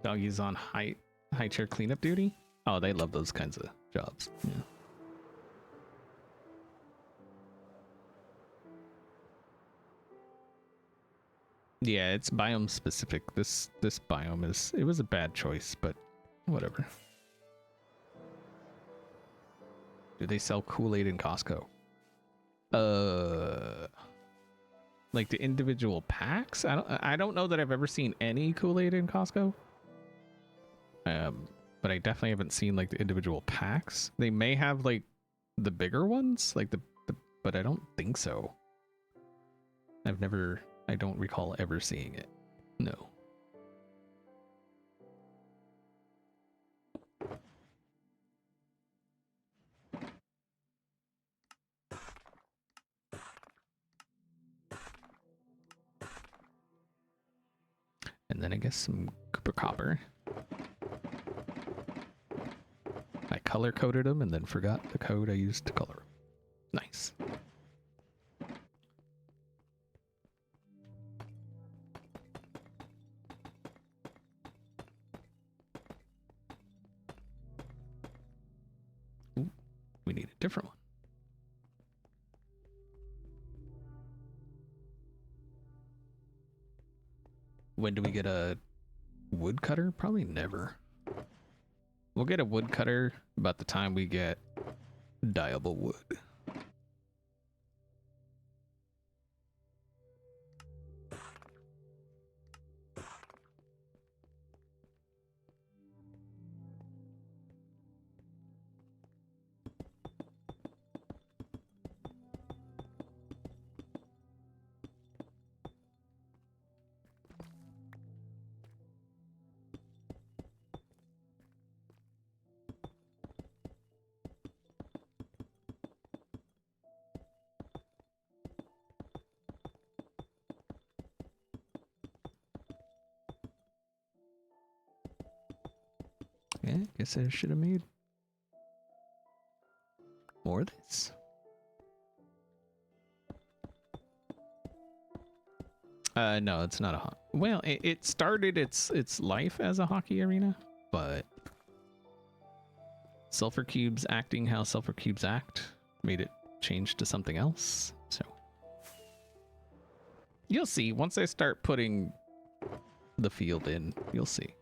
Doggy's on high chair cleanup duty. Oh, they love those kinds of jobs. Yeah. Yeah, it's biome specific. This biome is, it was a bad choice, but whatever. Do they sell Kool-Aid in Costco? Like the individual packs? I don't know that I've ever seen any Kool-Aid in Costco. But I definitely haven't seen like the individual packs. They may have like the bigger ones, like the but I don't think so. I don't recall ever seeing it. No. And then I guess some Cooper Copper. color coded them and then forgot the code I used to color 'em. Nice. Ooh, we need a different one. When do we get a woodcutter? Probably never. We'll get a woodcutter about the time we get dyeable wood. Yeah, guess I should have made more of this. No, it's not a well, it started its life as a hockey arena, but sulfur cubes acting how sulfur cubes act made it change to something else. So you'll see once I start putting the field in, you'll see.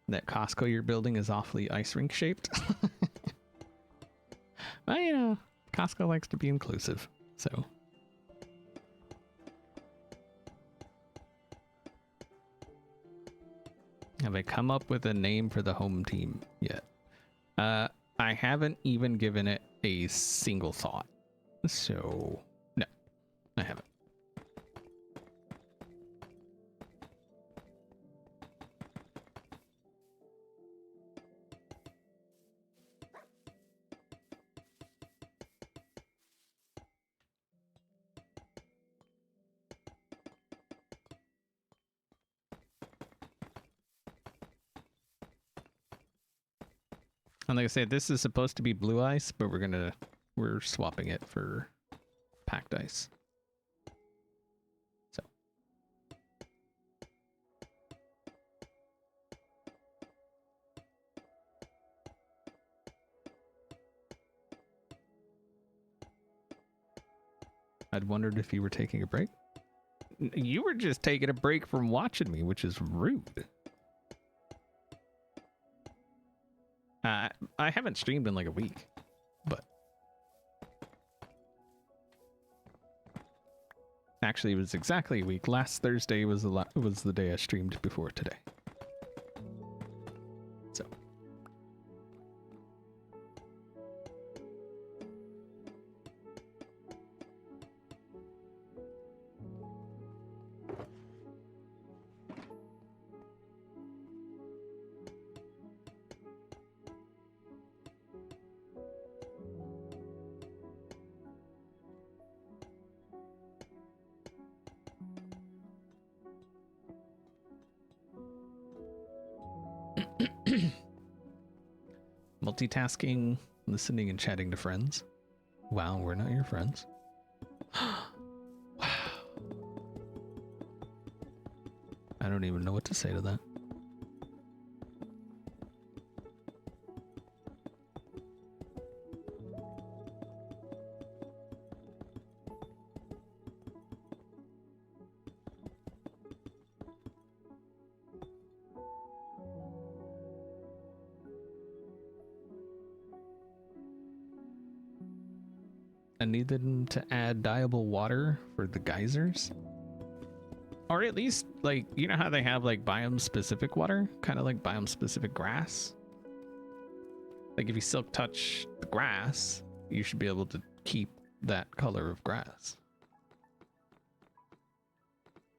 That Costco you're building is awfully ice rink shaped. Well, you know, Costco likes to be inclusive, so. Have I come up with a name for the home team yet? I haven't even given it a single thought. So, no, I haven't. And like I said, this is supposed to be blue ice, but we're swapping it for packed ice. So. I'd wondered if you were taking a break. You were just taking a break from watching me, which is rude. I haven't streamed in like a week, but actually it was exactly a week. Last Thursday was the day I streamed before today. So. Multitasking, listening, and chatting to friends. Wow, we're not your friends. Wow. I don't even know what to say to that. I need them to add dyeable water for the geysers. Or at least, like, you know how they have, like, biome-specific water? Kind of like biome-specific grass? Like, if you silk touch the grass, you should be able to keep that color of grass.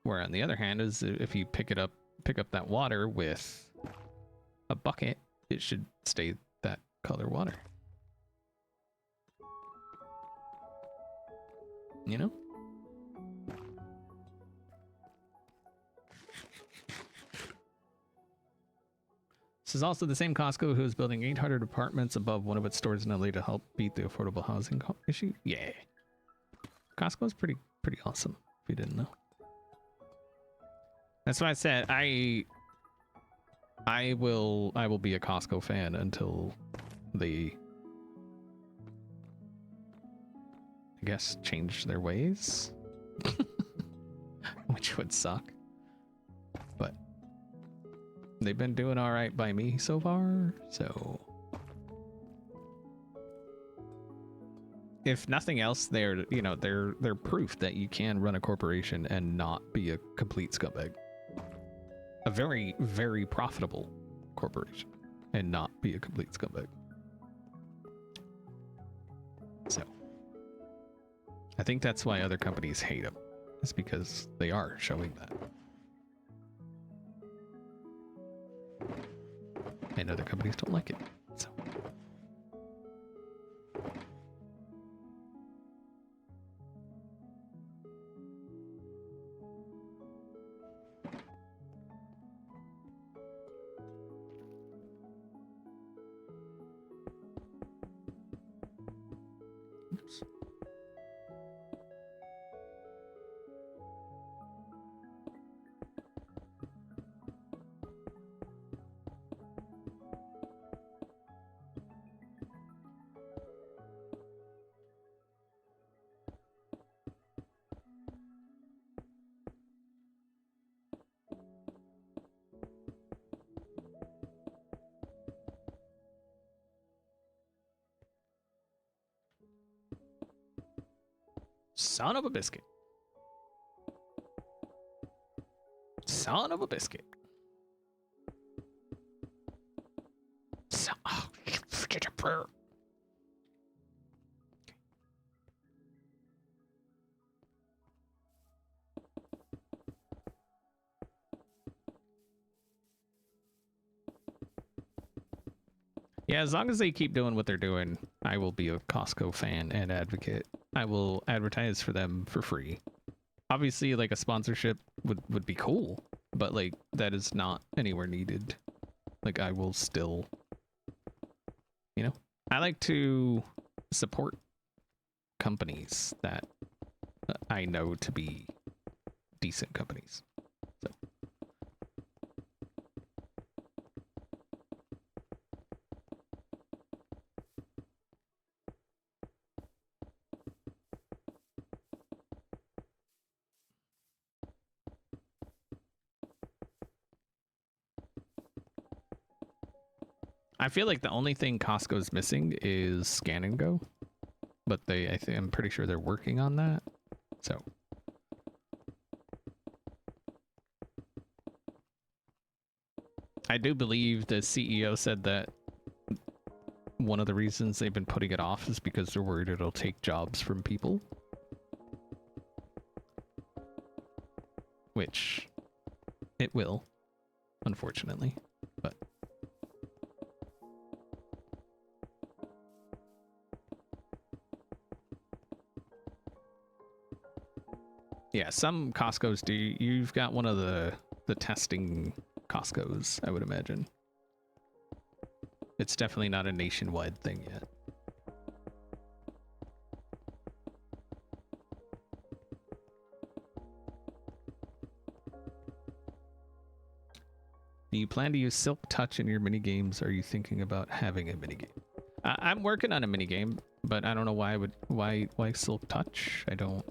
Where on the other hand is if you pick up that water with a bucket, it should stay that color water. You know? This is also the same Costco who is building 800 apartments above one of its stores in LA to help beat the affordable housing issue. Yeah. Costco is pretty awesome, if you didn't know. That's why I said I will be a Costco fan until they, I guess, change their ways. Which would suck. But they've been doing all right by me so far, so if nothing else, they're proof that you can run a corporation and not be a complete scumbag. A very, very profitable corporation and not be a complete scumbag. So I think that's why other companies hate them. It's because they are showing that. And other companies don't like it. So oops. Son of a biscuit. Son of a biscuit. Oh, forget your prayer. Yeah, as long as they keep doing what they're doing, I will be a Costco fan and advocate. I will advertise for them for free. Obviously, like a sponsorship would be cool, but like that is not anywhere needed. Like I will still, you know, I like to support companies that I know to be decent companies. So. I feel like the only thing Costco's missing is Scan and Go, but I'm pretty sure they're working on that. So I do believe the CEO said that one of the reasons they've been putting it off is because they're worried it'll take jobs from people. Which it will, unfortunately, but yeah, some Costco's do. You've got one of the testing Costco's, I would imagine. It's definitely not a nationwide thing yet. Do you plan to use Silk Touch in your minigames? Are you thinking about having a minigame? I'm working on a minigame, but I don't know why Silk Touch? I don't.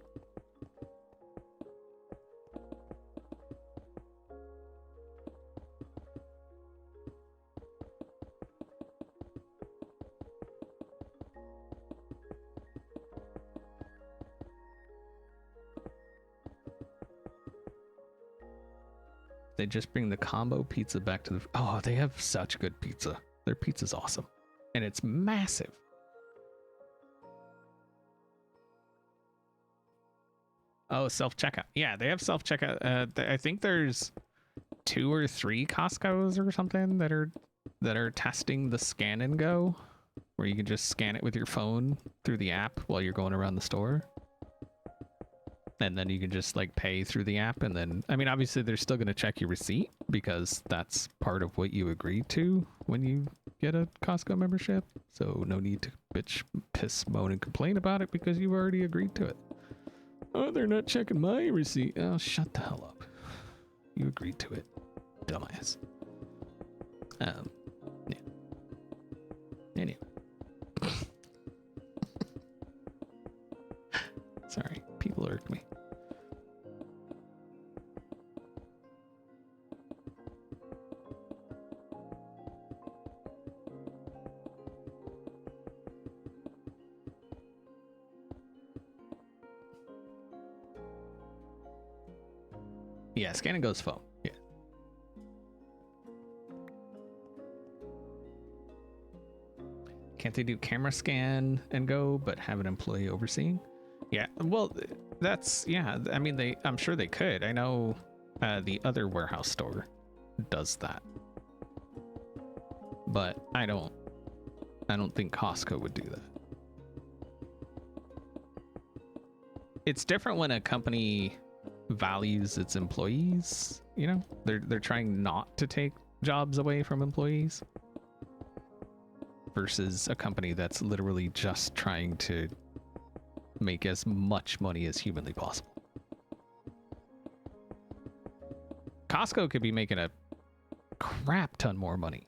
They just bring the combo pizza back to the... Oh, they have such good pizza. Their pizza's awesome. And it's massive. Oh, self checkout. Yeah, they have self checkout. I think there's 2 or 3 Costco's or something that are testing the scan and go, where you can just scan it with your phone through the app while you're going around the store. And then you can just like pay through the app. And then, I mean, obviously they're still going to check your receipt because that's part of what you agreed to when you get a Costco membership. So no need to bitch, piss, moan, and complain about it because you've already agreed to it. Oh, they're not checking my receipt. Oh, shut the hell up. You agreed to it, dumbass. Yeah. Anyway. Sorry, people irk me. Yeah, scan and go's phone. Yeah. Can't they do camera scan and go, but have an employee overseeing? Yeah, well, that's, yeah, I mean, I'm sure they could. I know the other warehouse store does that. But I don't think Costco would do that. It's different when a company values its employees, you know? They're trying not to take jobs away from employees versus a company that's literally just trying to make as much money as humanly possible. Costco could be making a crap ton more money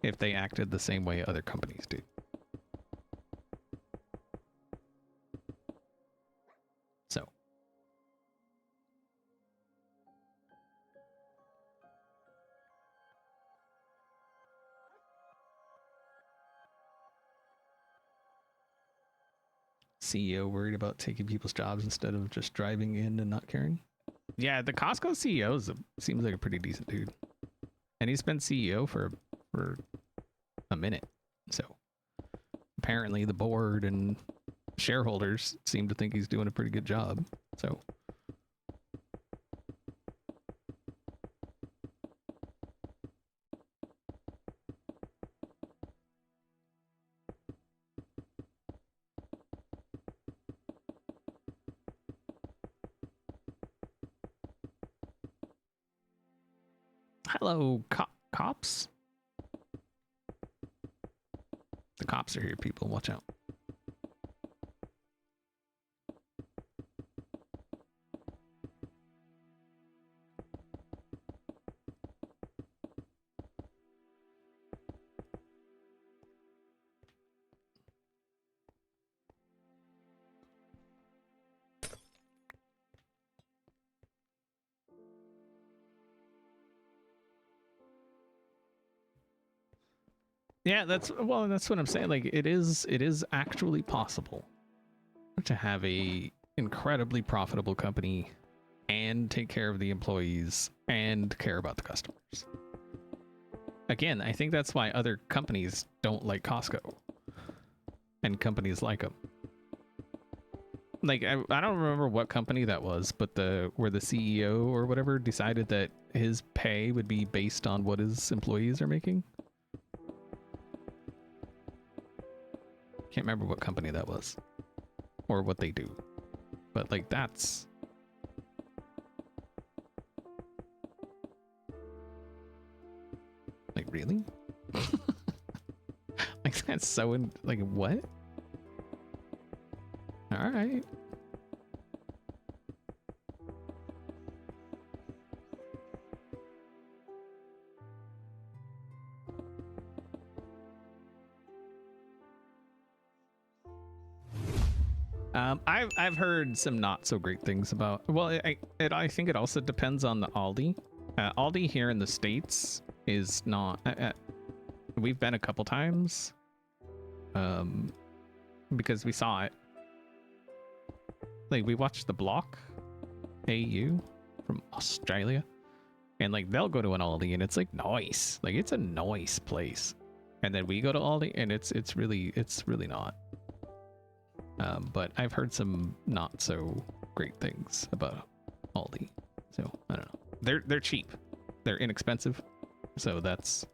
if they acted the same way other companies do. So. CEO worried about taking people's jobs instead of just driving in and not caring. Yeah, the Costco CEO seems like a pretty decent dude. And he's been CEO for a minute. So apparently the board and shareholders seem to think he's doing a pretty good job. So hello, cops. The cops are here, people. Watch out. Yeah, that's what I'm saying. Like it is actually possible to have a incredibly profitable company and take care of the employees and care about the customers. Again, I think that's why other companies don't like Costco and companies like them. Like I don't remember what company that was, but where the CEO or whatever decided that his pay would be based on what his employees are making. Can't remember what company that was or what they do, but like that's like really like that's so like what? All right. I've heard some not so great things about. Well, I think it also depends on the Aldi. Aldi here in the States is not. We've been a couple times, because we saw it. Like we watched the Block AU from Australia, and like they'll go to an Aldi and it's like nice, like it's a nice place, and then we go to Aldi and it's really not. But I've heard some not so great things about Aldi. So I don't know. They're cheap. They're inexpensive. So that's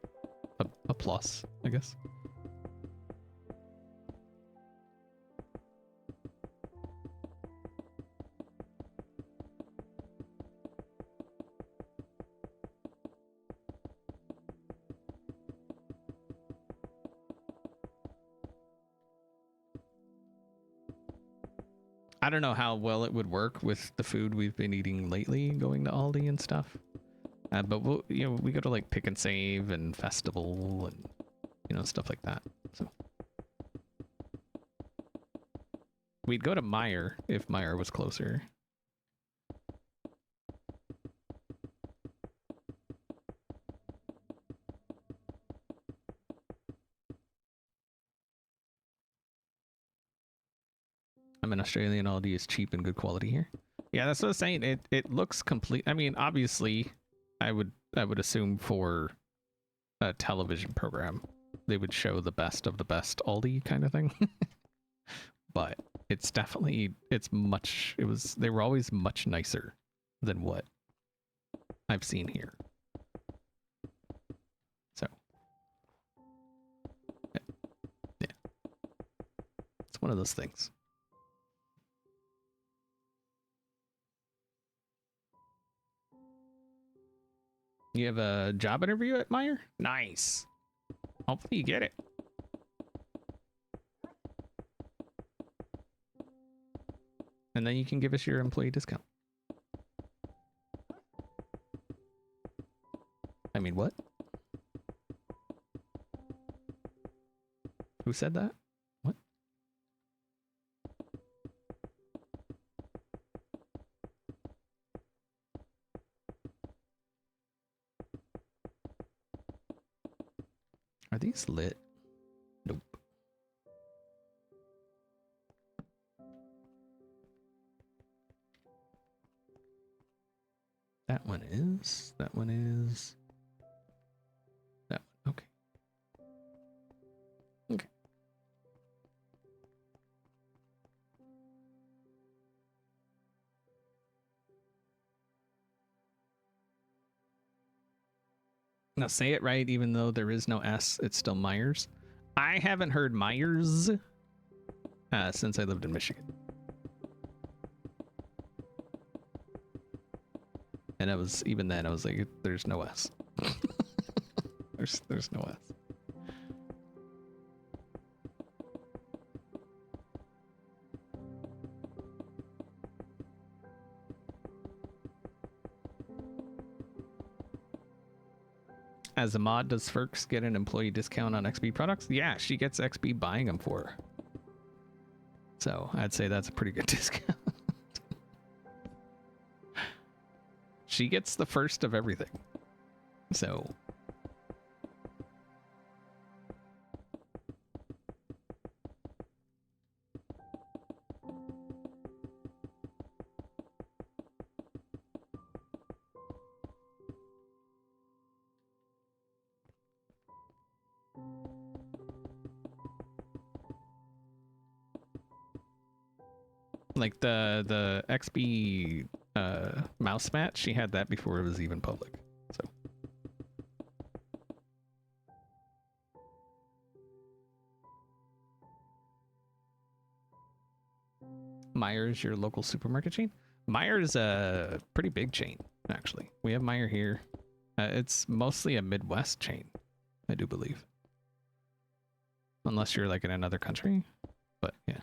a plus, I guess. I don't know how well it would work with the food we've been eating lately, going to Aldi and stuff. But we'll, we go to like Pick and Save and Festival and stuff like that. So we'd go to Meijer if Meijer was closer. I'm an Australian. Aldi is cheap and good quality here. Yeah, that's what I was saying. It looks complete. I mean, obviously, I would assume for a television program, they would show the best of the best Aldi kind of thing. But it's definitely they were always much nicer than what I've seen here. So yeah. It's one of those things. You have a job interview at Meijer? Nice. Hopefully you get it. And then you can give us your employee discount. I mean, what? Who said that? What? Are these lit? Nope. That one is. That one is. That one. Okay. Okay. Now say it right, even though there is no S, it's still Myers. I haven't heard Myers since I lived in Michigan. And even then I was like, there's no S. there's no S. As a mod, does Ferks get an employee discount on XP products? Yeah, she gets XP buying them for her. So I'd say that's a pretty good discount. She gets the first of everything. So like the XP mouse mat, she had that before it was even public. So Meijer's your local supermarket chain? Meijer's a pretty big chain, actually. We have Meijer here. It's mostly a Midwest chain, I do believe. Unless you're like in another country, but yeah.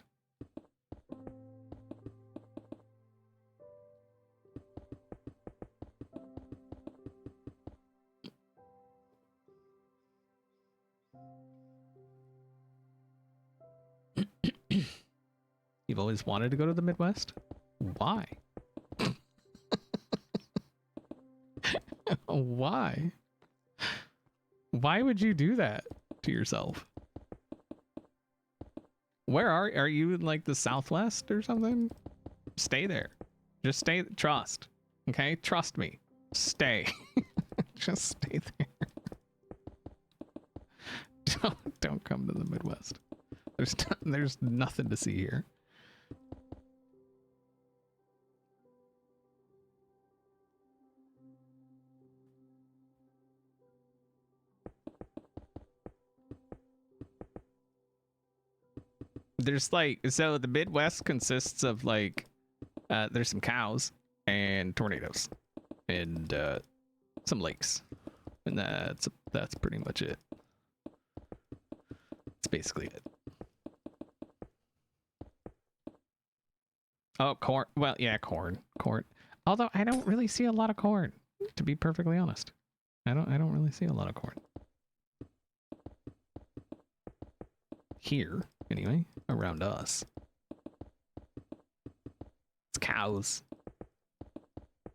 You've always wanted to go to the Midwest? Why? Why? Why would you do that to yourself? Where are you in like the Southwest or something? Stay there. Just stay. Trust. Okay? Trust me. Stay. Just stay there. Don't come to the Midwest. There's nothing to see here. There's like, so the Midwest consists of like, there's some cows and tornadoes and some lakes, and that's pretty much it. That's basically it. Oh, corn. Well, yeah, corn. Although I don't really see a lot of corn, to be perfectly honest. I don't really see a lot of corn here, anyway, around us. It's cows.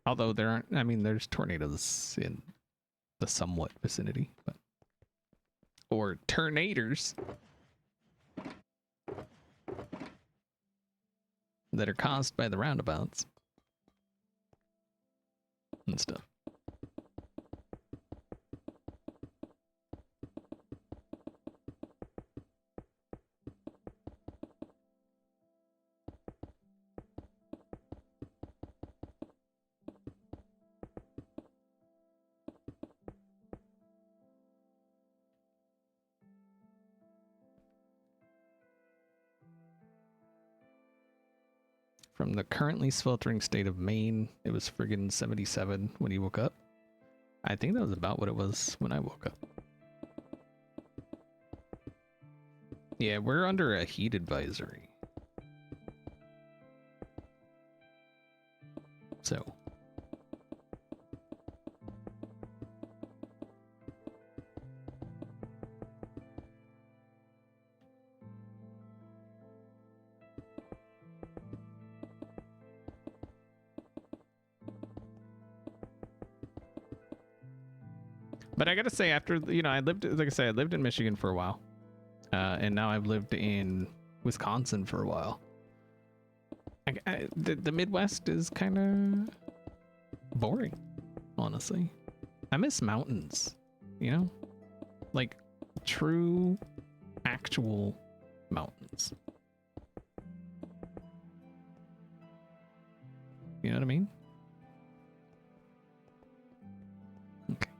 Although there aren't, I mean, there's tornadoes in the somewhat vicinity, but or tornadoes that are caused by the roundabouts and stuff. From the currently sweltering state of Maine, it was friggin' 77 when he woke up. I think that was about what it was when I woke up. Yeah, we're under a heat advisory. So. But I gotta say, after, you know, I lived, like I said, I lived in Michigan for a while. And now I've lived in Wisconsin for a while. The Midwest is kind of boring, honestly. I miss mountains, you know? Like, true, actual mountains. You know what I mean? Okay.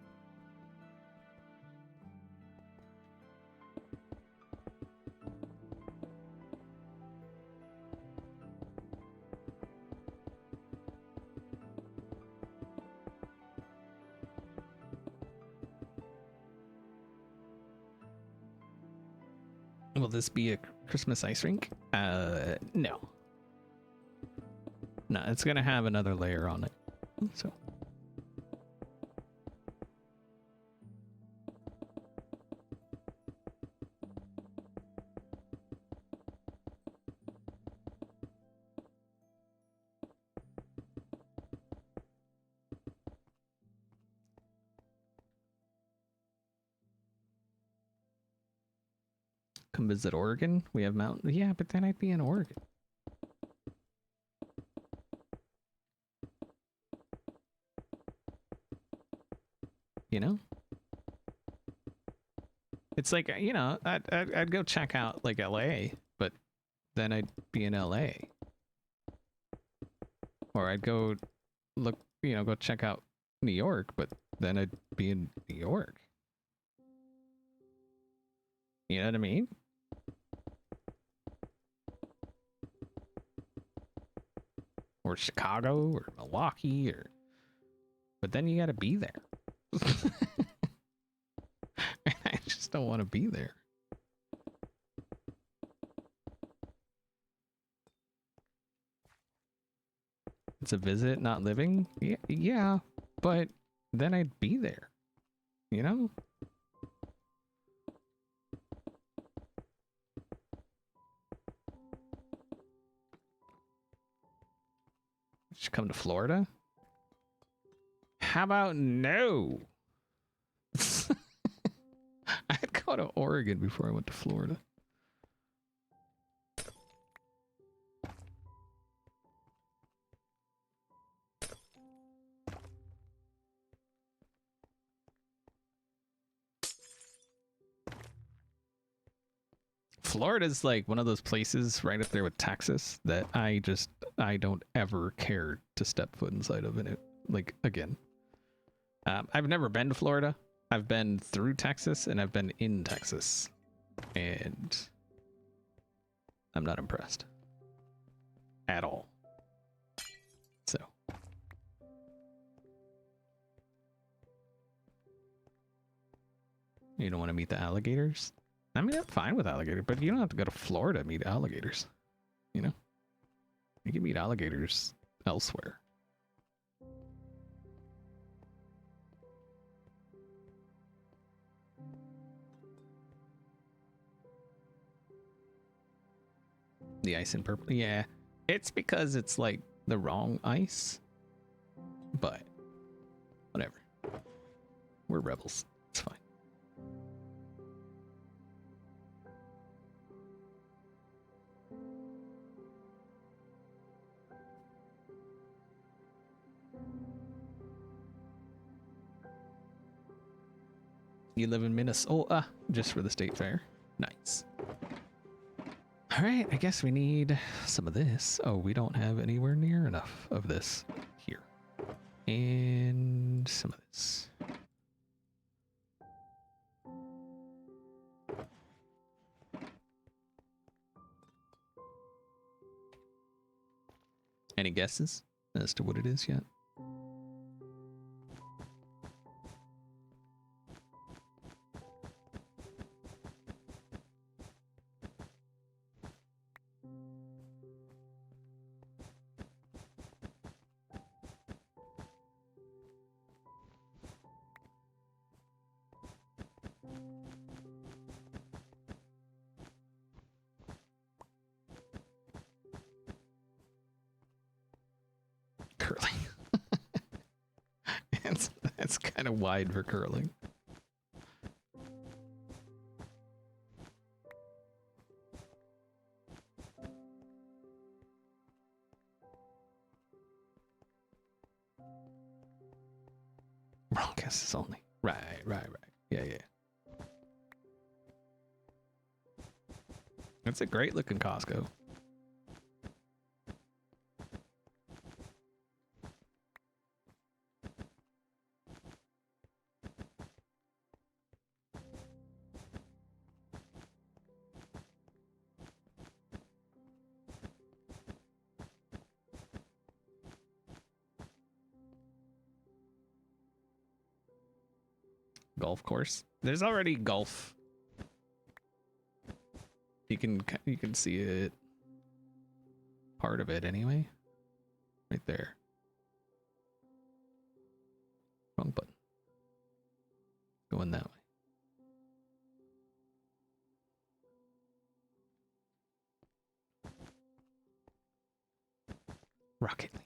Will this be a Christmas ice rink? No. No, it's gonna have another layer on it. So. Come visit Oregon. We have mountain. Yeah, but then I'd be in Oregon. You know? It's like, you know, I'd go check out like LA, but then I'd be in LA. Or I'd go look, you know, go check out New York, but then I'd be in New York. You know what I mean? Or Chicago or Milwaukee or, but then you gotta be there. I just don't want to be there. It's a visit, not living? Yeah, but then I'd be there. You know? Should come to Florida? How about no? I'd go to Oregon before I went to Florida. Florida's like one of those places right up there with Texas that I don't ever care to step foot inside of it, like, again. I've never been to Florida. I've been through Texas and I've been in Texas. And I'm not impressed at all. So you don't want to meet the alligators? I mean, I'm fine with alligators, but you don't have to go to Florida to meet alligators. You know, you can meet alligators elsewhere. The ice in purple, yeah, it's because it's like the wrong ice, but whatever. We're rebels. It's fine. You live in Minnesota just for the state fair. Nice. All right, I guess we need some of this. Oh, we don't have anywhere near enough of this here. And some of this. Any guesses as to what it is yet? Curling. That's kind of wide for curling. Wrong guesses only. Right. Yeah. That's a great looking Costco. Golf course. There's already golf. You can see it. Part of it anyway. Right there. Wrong button. Going that way. Rocket League.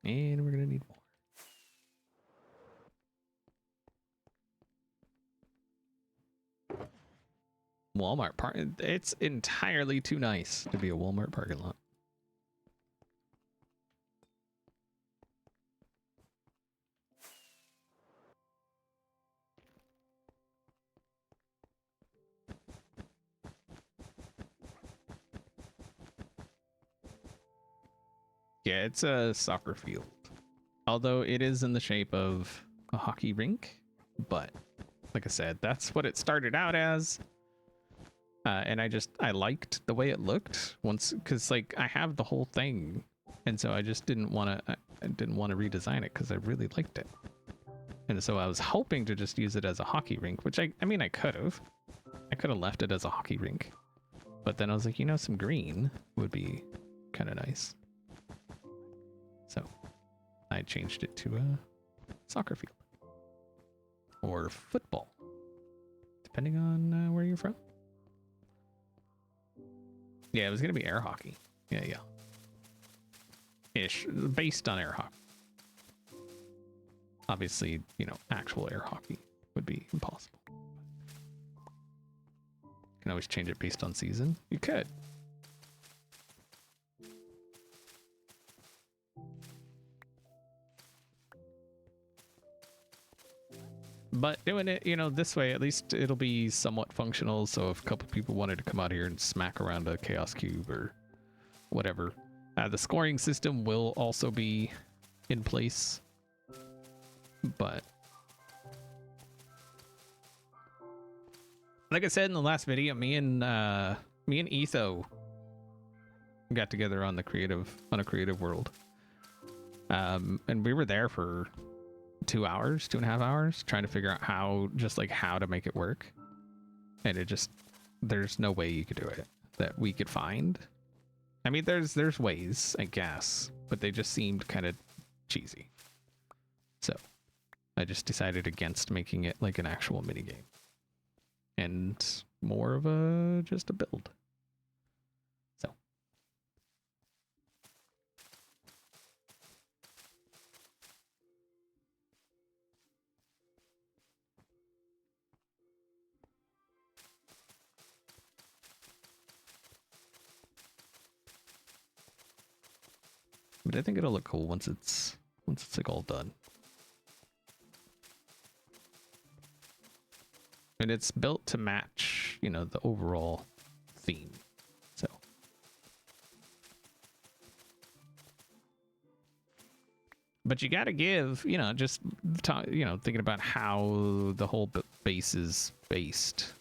And we're gonna need more. Walmart park. It's entirely too nice to be a Walmart parking lot. Yeah, it's a soccer field. Although it is in the shape of a hockey rink. But like I said, that's what it started out as. And I liked the way it looked once, because like I have the whole thing. And so I just didn't want to, I didn't want to redesign it because I really liked it. And so I was hoping to just use it as a hockey rink, which I mean, I could have left it as a hockey rink. But then I was like, you know, some green would be kind of nice. So I changed it to a soccer field or football, depending on where you're from. Yeah, it was going to be air hockey. Yeah. Ish, based on air hockey. Obviously, you know, actual air hockey would be impossible. You can always change it based on season. You could. But doing it, you know, this way, at least it'll be somewhat functional. So if a couple people wanted to come out here and smack around a chaos cube or whatever, the scoring system will also be in place. But like I said in the last video, me and Etho got together on a creative world, and we were there for 2.5 hours trying to figure out how to make it work, and there's no way you could do it that we could find. I mean, there's ways, I guess, but they just seemed kind of cheesy, so I just decided against making it like an actual minigame and more of just a build. So but I think it'll look cool once it's like all done. And it's built to match, you know, the overall theme. So but you got to give, you know, just you know, thinking about how the whole base is based.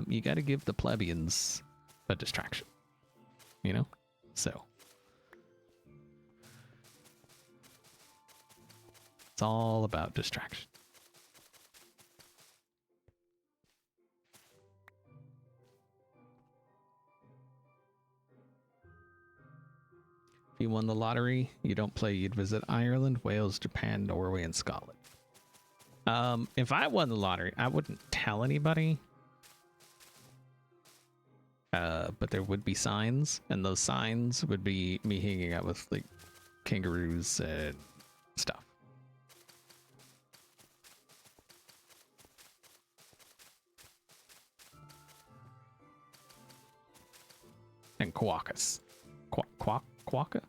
You got to give the plebeians a distraction, you know? So it's all about distraction. If you won the lottery, you don't play, you'd visit Ireland, Wales, Japan, Norway, and Scotland. If I won the lottery, I wouldn't tell anybody. But there would be signs, and those signs would be me hanging out with like kangaroos and stuff. And quokkas. Quokka? Quokka?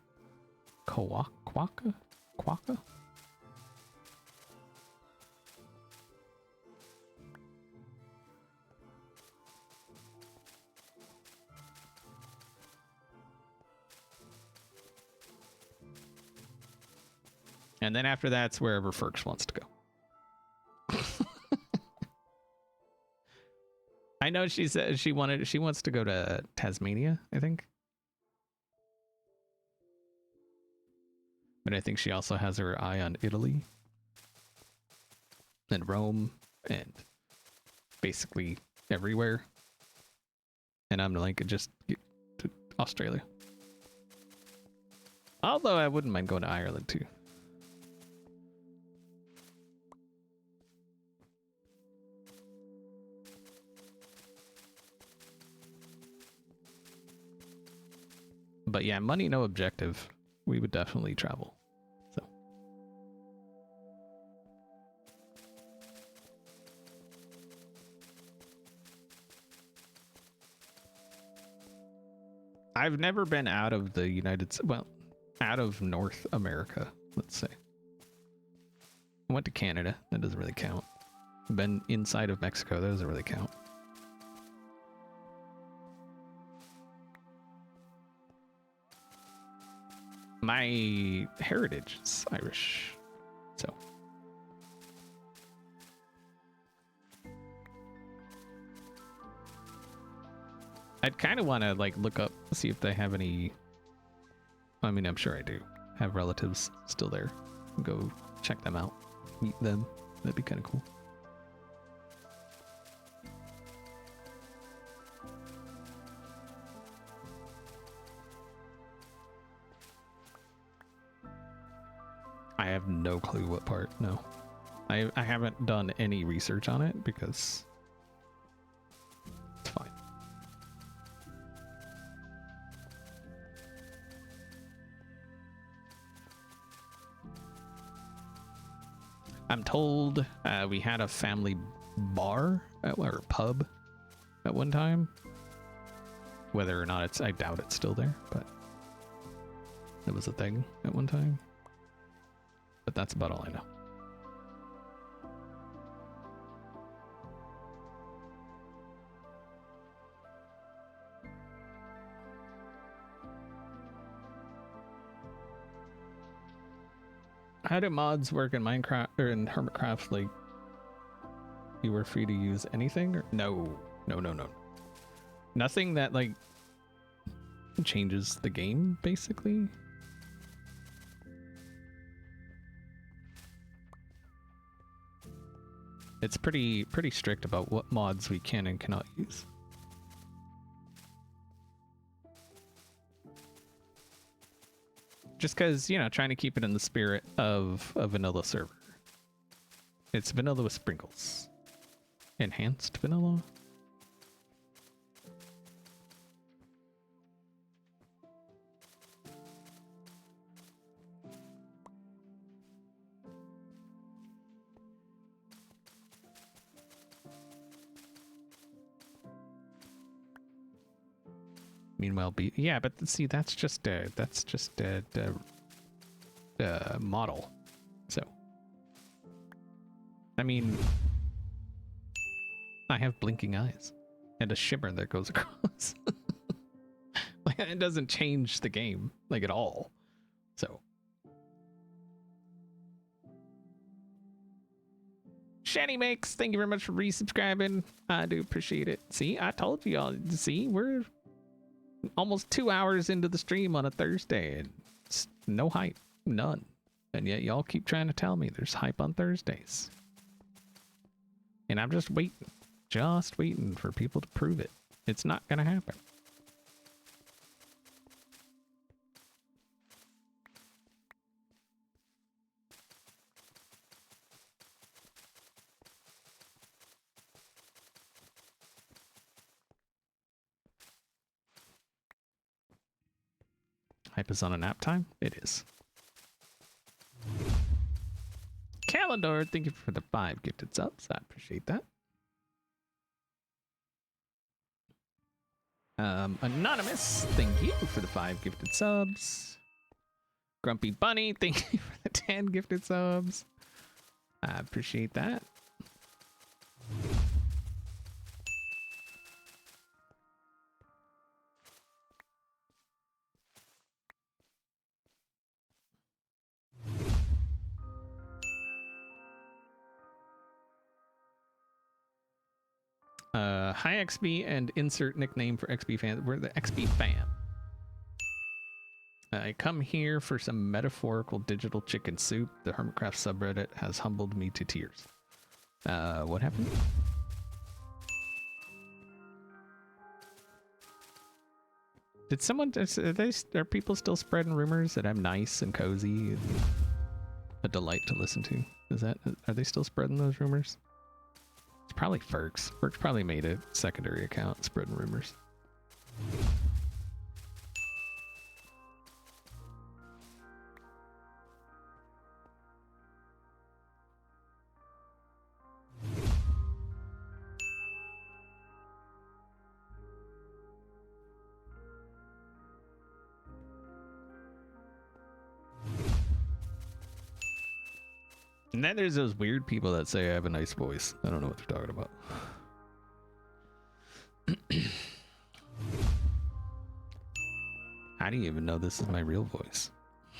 And then after that's wherever Ferks wants to go. I know she said she wants to go to Tasmania, I think. But I think she also has her eye on Italy and Rome and basically everywhere. And I'm like, just get to Australia. Although I wouldn't mind going to Ireland too. But yeah, money no objective. We would definitely travel. So I've never been out of the out of North America, let's say. I went to Canada. That doesn't really count. Been inside of Mexico. That doesn't really count. My heritage is Irish, so I'd kind of want to like look up, see if they have any. I mean, I'm sure I do have relatives still there. Go check them out, meet them. That'd be kind of cool. I have no clue what part. No, I haven't done any research on it because it's fine. I'm told we had a family bar or pub at one time. Whether or not I doubt it's still there, but it was a thing at one time. But that's about all I know. How do mods work in Minecraft or in Hermitcraft? Like, you were free to use anything? Or? No. Nothing that, like, changes the game, basically. It's pretty strict about what mods we can and cannot use. Just because, you know, trying to keep it in the spirit of a vanilla server. It's vanilla with sprinkles. Enhanced vanilla? Meanwhile, yeah, but see, that's just a model. So, I mean, I have blinking eyes and a shimmer that goes across. Like, it doesn't change the game like at all. So, Shanny Makes, thank you very much for resubscribing. I do appreciate it. See, I told you all. See, we're almost 2 hours into the stream on a Thursday and no hype, none. And yet y'all keep trying to tell me there's hype on Thursdays. And I'm just waiting for people to prove it. It's not gonna happen. Hype is on a nap time? It is. Calendar, thank you for the 5 gifted subs. I appreciate that. Anonymous, thank you for the 5 gifted subs. Grumpy Bunny, thank you for the 10 gifted subs. I appreciate that. Hi XB and insert nickname for XB fans. We're the XB fam. I come here for some metaphorical digital chicken soup. The Hermitcraft subreddit has humbled me to tears. What happened? Did someone, are people still spreading rumors that I'm nice and cozy and a delight to listen to? Are they still spreading those rumors? It's probably Ferks. Ferks probably made a secondary account spreading rumors. And then there's those weird people that say I have a nice voice. I don't know what they're talking about. How do you even know this is my real voice?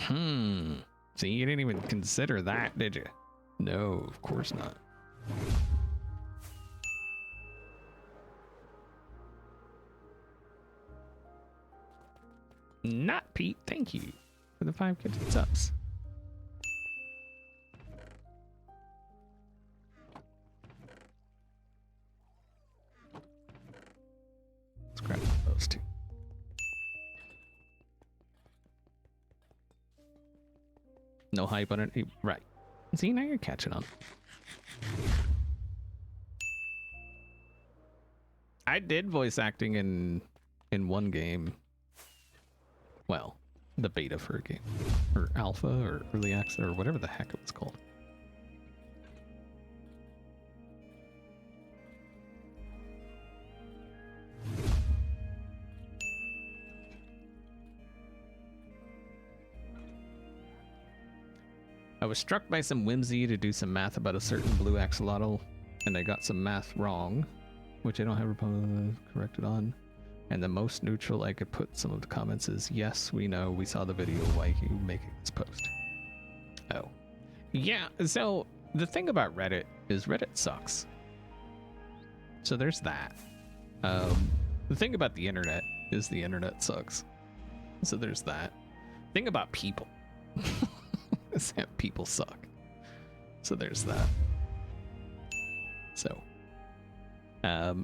See, you didn't even consider that, did you? No, of course not. Not Pete, thank you for the 5 gifted subs. Let's grab those two. No hype on it. Right. See, now you're catching on. I did voice acting in one game. Well, the beta for a game. Or alpha or early access or whatever the heck it was called. I was struck by some whimsy to do some math about a certain blue axolotl, and I got some math wrong, which I don't have corrected on. And the most neutral I could put some of the comments is, yes, we know, we saw the video, why are you making this post? Oh, Yeah, so the thing about Reddit is Reddit sucks. So there's that. The thing about the internet is the internet sucks. So there's that. Thing about people is that people suck. So there's that. So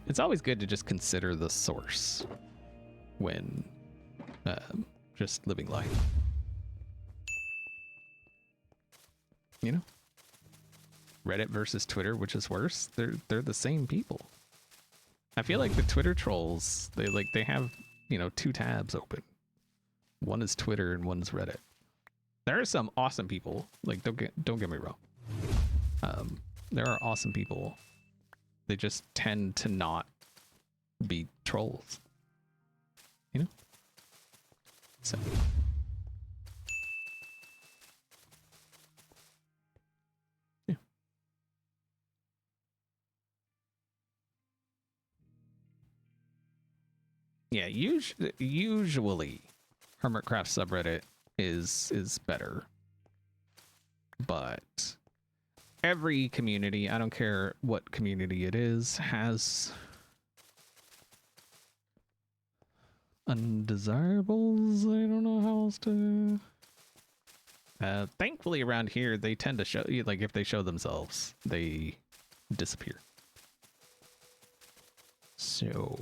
it's always good to just consider the source when just living life. You know? Reddit versus Twitter, which is worse? They're the same people. I feel like the Twitter trolls, they have, you know, two tabs open. One is Twitter and one's Reddit. There are some awesome people. Like, don't get me wrong. There are awesome people. They just tend to not be trolls. You know? So. Yeah. Yeah, usually Hermitcraft subreddit is better. But every community, I don't care what community it is, has undesirables. I don't know how else to. Thankfully, around here, they tend to show, like, if they show themselves, they disappear. So,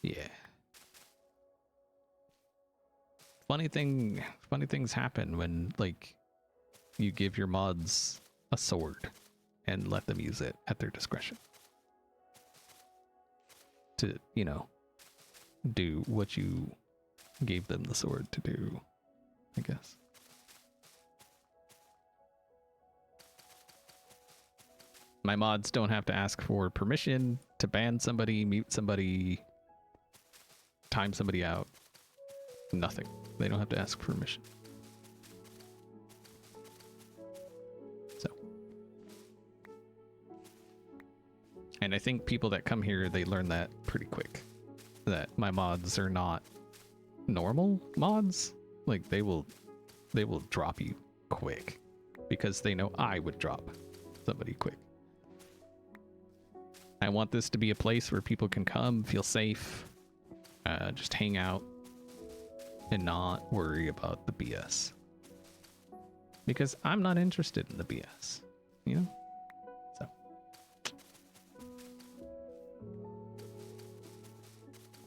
yeah. Funny things happen when, like, you give your mods a sword and let them use it at their discretion to, you know, do what you gave them the sword to do, I guess. My mods don't have to ask for permission to ban somebody, mute somebody, time somebody out. Nothing. They don't have to ask permission. So. And I think people that come here, they learn that pretty quick. That my mods are not normal mods. Like, they will drop you quick. Because they know I would drop somebody quick. I want this to be a place where people can come, feel safe, just hang out, and not worry about the BS. Because I'm not interested in the BS, you know? So.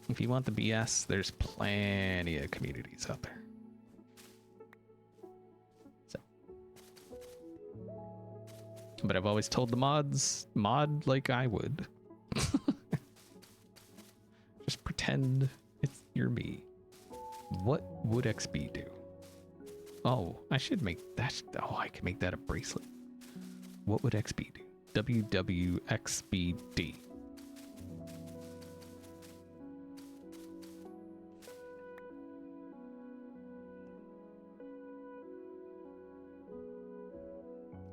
If you want the BS, there's plenty of communities out there. So. But I've always told the mods, mod like I would. Just pretend you're me. What would XB do? Oh, I should make that. Oh, I can make that a bracelet. What would XB do? WWXBD.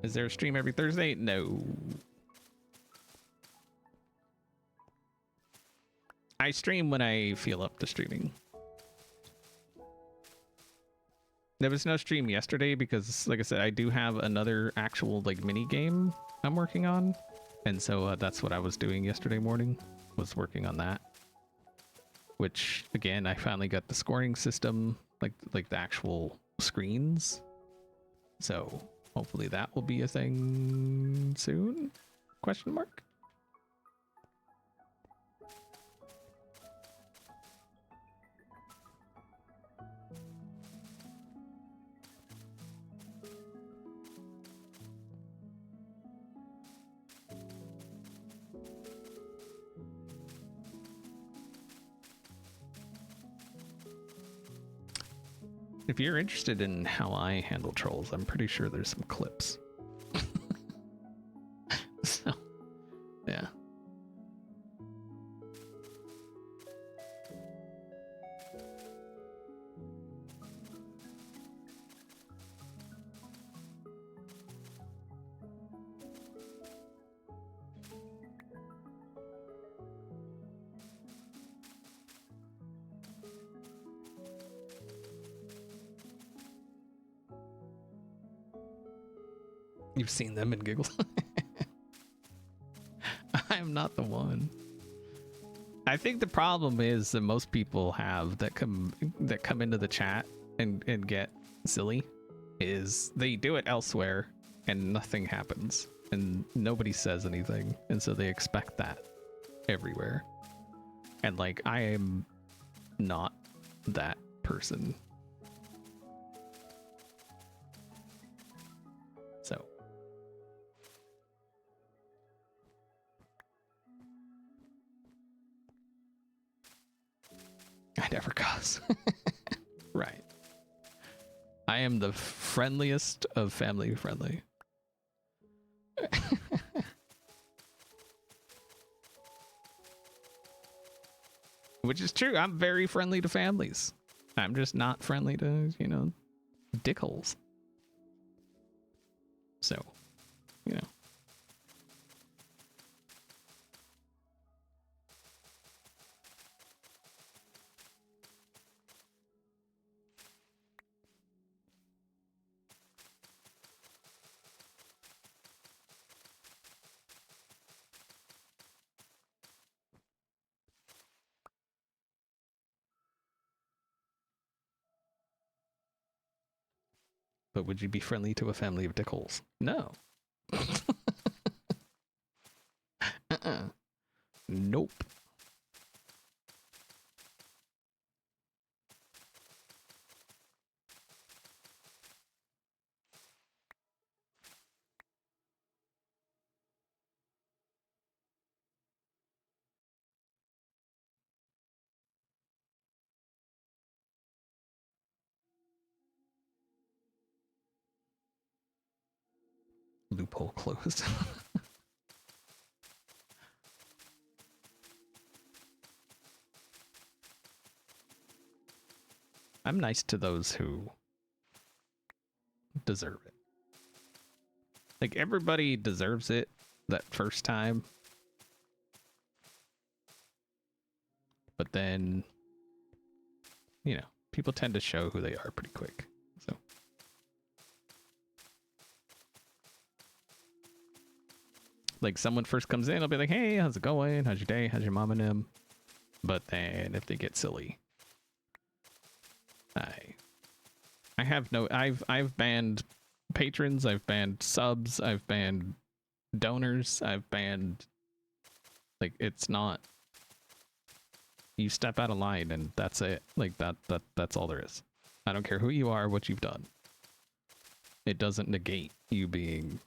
Is there a stream every Thursday? No. I stream when I feel up to streaming. There was no stream yesterday because, like I said, I do have another actual, like, mini game I'm working on. And so that's what I was doing yesterday morning, was working on that. Which, again, I finally got the scoring system, like the actual screens. So hopefully that will be a thing soon? Question mark? If you're interested in how I handle trolls, I'm pretty sure there's some clips. So, yeah. You've seen them and giggled. I am not the one. I think the problem is that most people have that come into the chat and get silly is they do it elsewhere and nothing happens and nobody says anything, and so they expect that everywhere. And like, I am not that person. So I never cuss. Right. I am the friendliest of family friendly. Which is true. I'm very friendly to families. I'm just not friendly to, you know, dickholes. So, you know. But would you be friendly to a family of dickholes? No. Nope. Loophole closed. I'm nice to those who deserve it. Like, everybody deserves it that first time. But then, you know, people tend to show who they are pretty quick. So, like, someone first comes in, I'll be like, hey, how's it going? How's your day? How's your mom and them? But then if they get silly, I have no, I've banned patrons, I've banned subs, I've banned donors, I've banned, like, it's not, you step out of line and that's it. Like, that's all there is. I don't care who you are, what you've done. It doesn't negate you being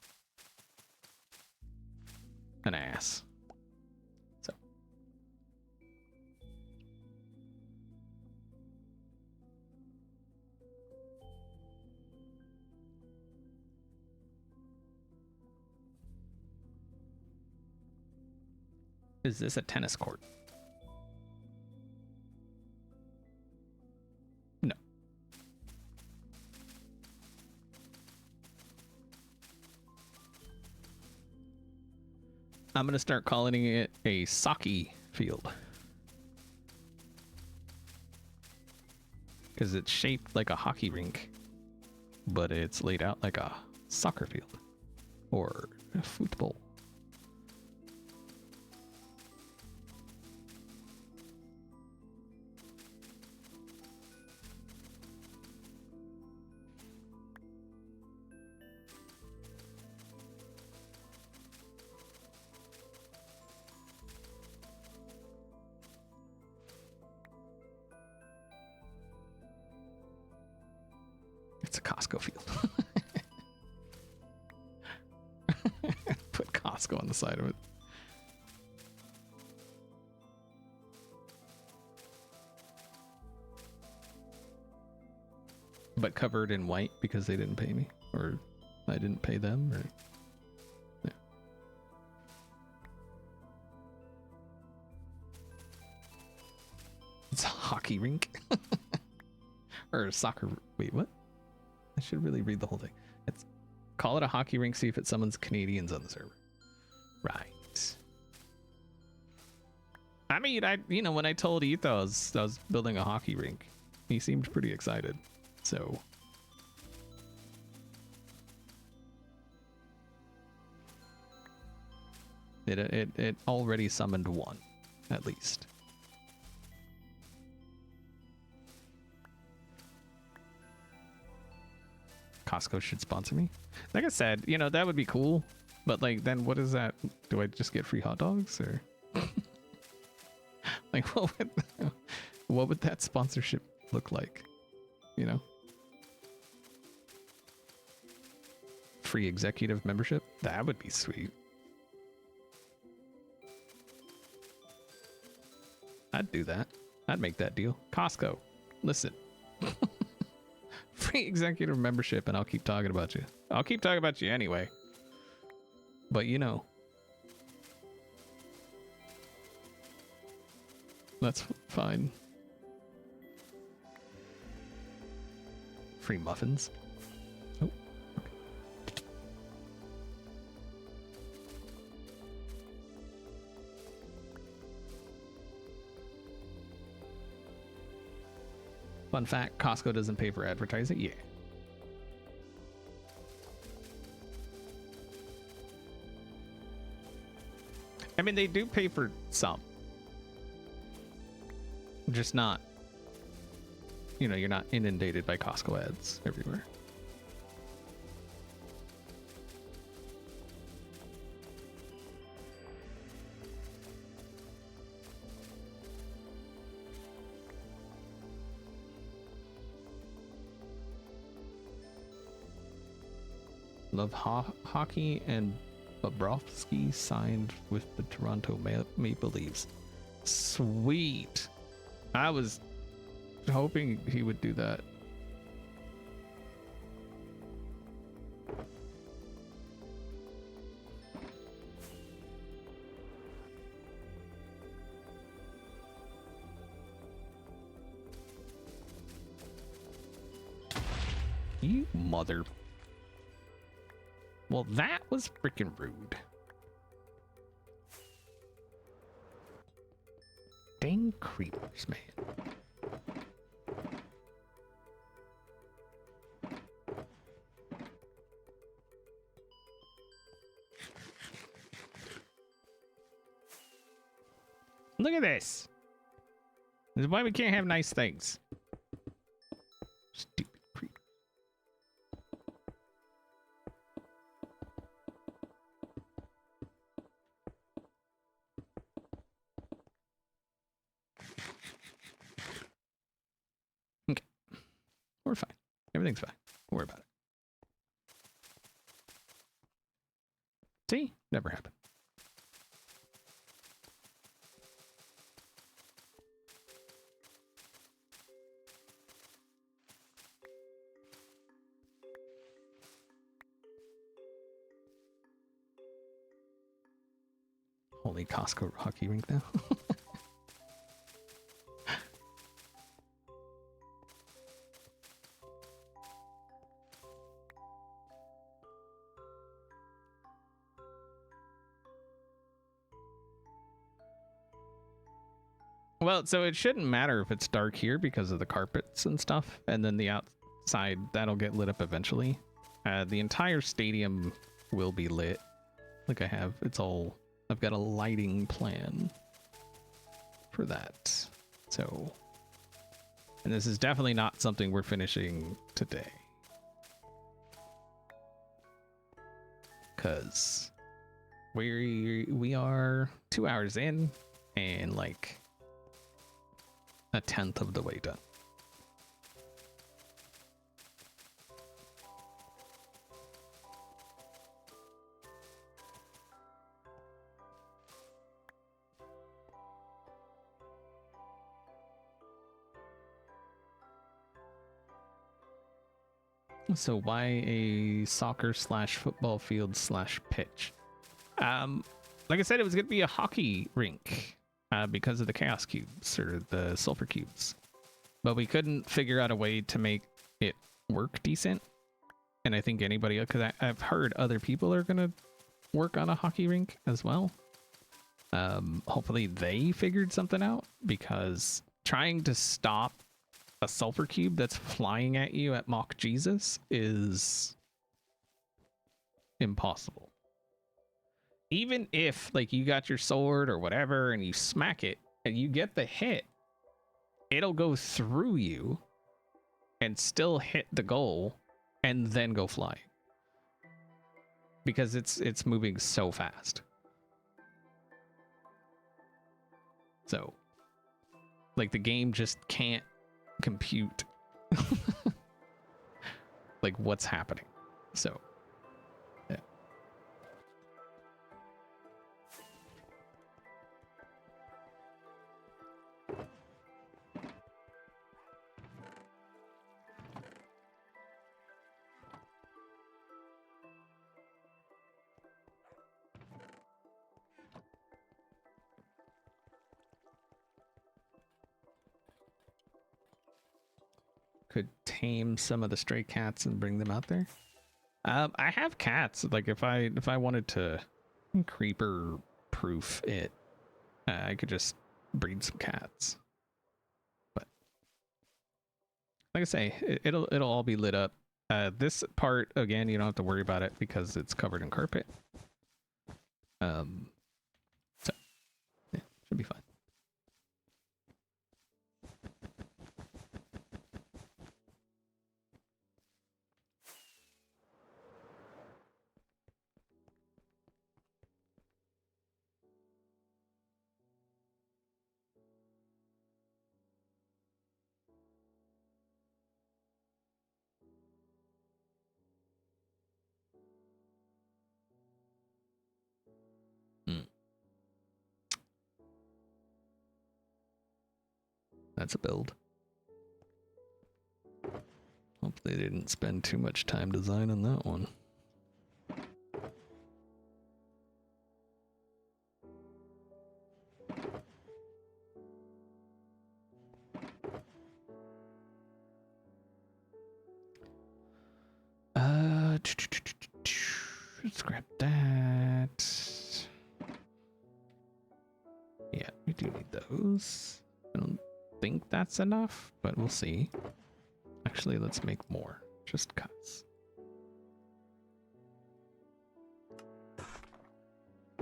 an ass. So. Is this a tennis court? No. I'm going to start calling it a soccer field. Because it's shaped like a hockey rink, but it's laid out like a soccer field or a football. It's a Costco field. Put Costco on the side of it. But covered in white because they didn't pay me, or I didn't pay them, or yeah. It's a hockey rink. Or a soccer. Wait, what? I should really read the whole thing. It's call it a hockey rink, see if it summons Canadians on the server. Right. I mean, you know, when I told Etho I was building a hockey rink, he seemed pretty excited. So It already summoned one, at least. Costco should sponsor me. Like I said, you know, that would be cool. But like, then what is that? Do I just get free hot dogs or like what would that sponsorship look like? You know? Free executive membership? That would be sweet. I'd do that. I'd make that deal. Costco, listen. Free executive membership and I'll keep talking about you. I'll keep talking about you anyway. But you know. That's fine. Free muffins. Oh. Okay. Fun fact, Costco doesn't pay for advertising. Yeah. I mean, they do pay for some. Just not, you know, you're not inundated by Costco ads everywhere. Love hockey, and Bobrovsky signed with the Toronto Maple Leafs. Sweet. I was hoping he would do that. You mother. Well, that was freaking rude. Dang creepers, man. Look at this. This is why we can't have nice things. Stupid creep. Okay. We're fine. Everything's fine. Don't worry about it. See? Never happened. Holy Costco hockey rink now. Well, so it shouldn't matter if it's dark here because of the carpets and stuff, and then the outside, that'll get lit up eventually. The entire stadium will be lit. Like I've got a lighting plan for that. So, and this is definitely not something we're finishing today. Because we are 2 hours in and like a tenth of the way done. So why a soccer / football field / pitch? Like I said, it was going to be a hockey rink because of the chaos cubes or the sulfur cubes, but we couldn't figure out a way to make it work decent. And I think because I've heard other people are going to work on a hockey rink as well. Hopefully they figured something out, because trying to stop a sulfur cube that's flying at you at Mach Jesus is impossible. even if like you got your sword or whatever and you smack it and you get the hit, it'll go through you and still hit the goal and then go flying. Because it's moving so fast. So like the game just can't compute like what's happening. So yeah. Could tame some of the stray cats and bring them out there. I have cats. Like if I wanted to creeper proof it, I could just breed some cats. But like I say, it'll all be lit up. This part again, you don't have to worry about it because it's covered in carpet. So yeah, should be fine. That's a build. Hope they didn't spend too much time designing that one. Scrap that. Yeah, we do need those. I don't think that's enough, but we'll see. Actually, let's make more, just cuz.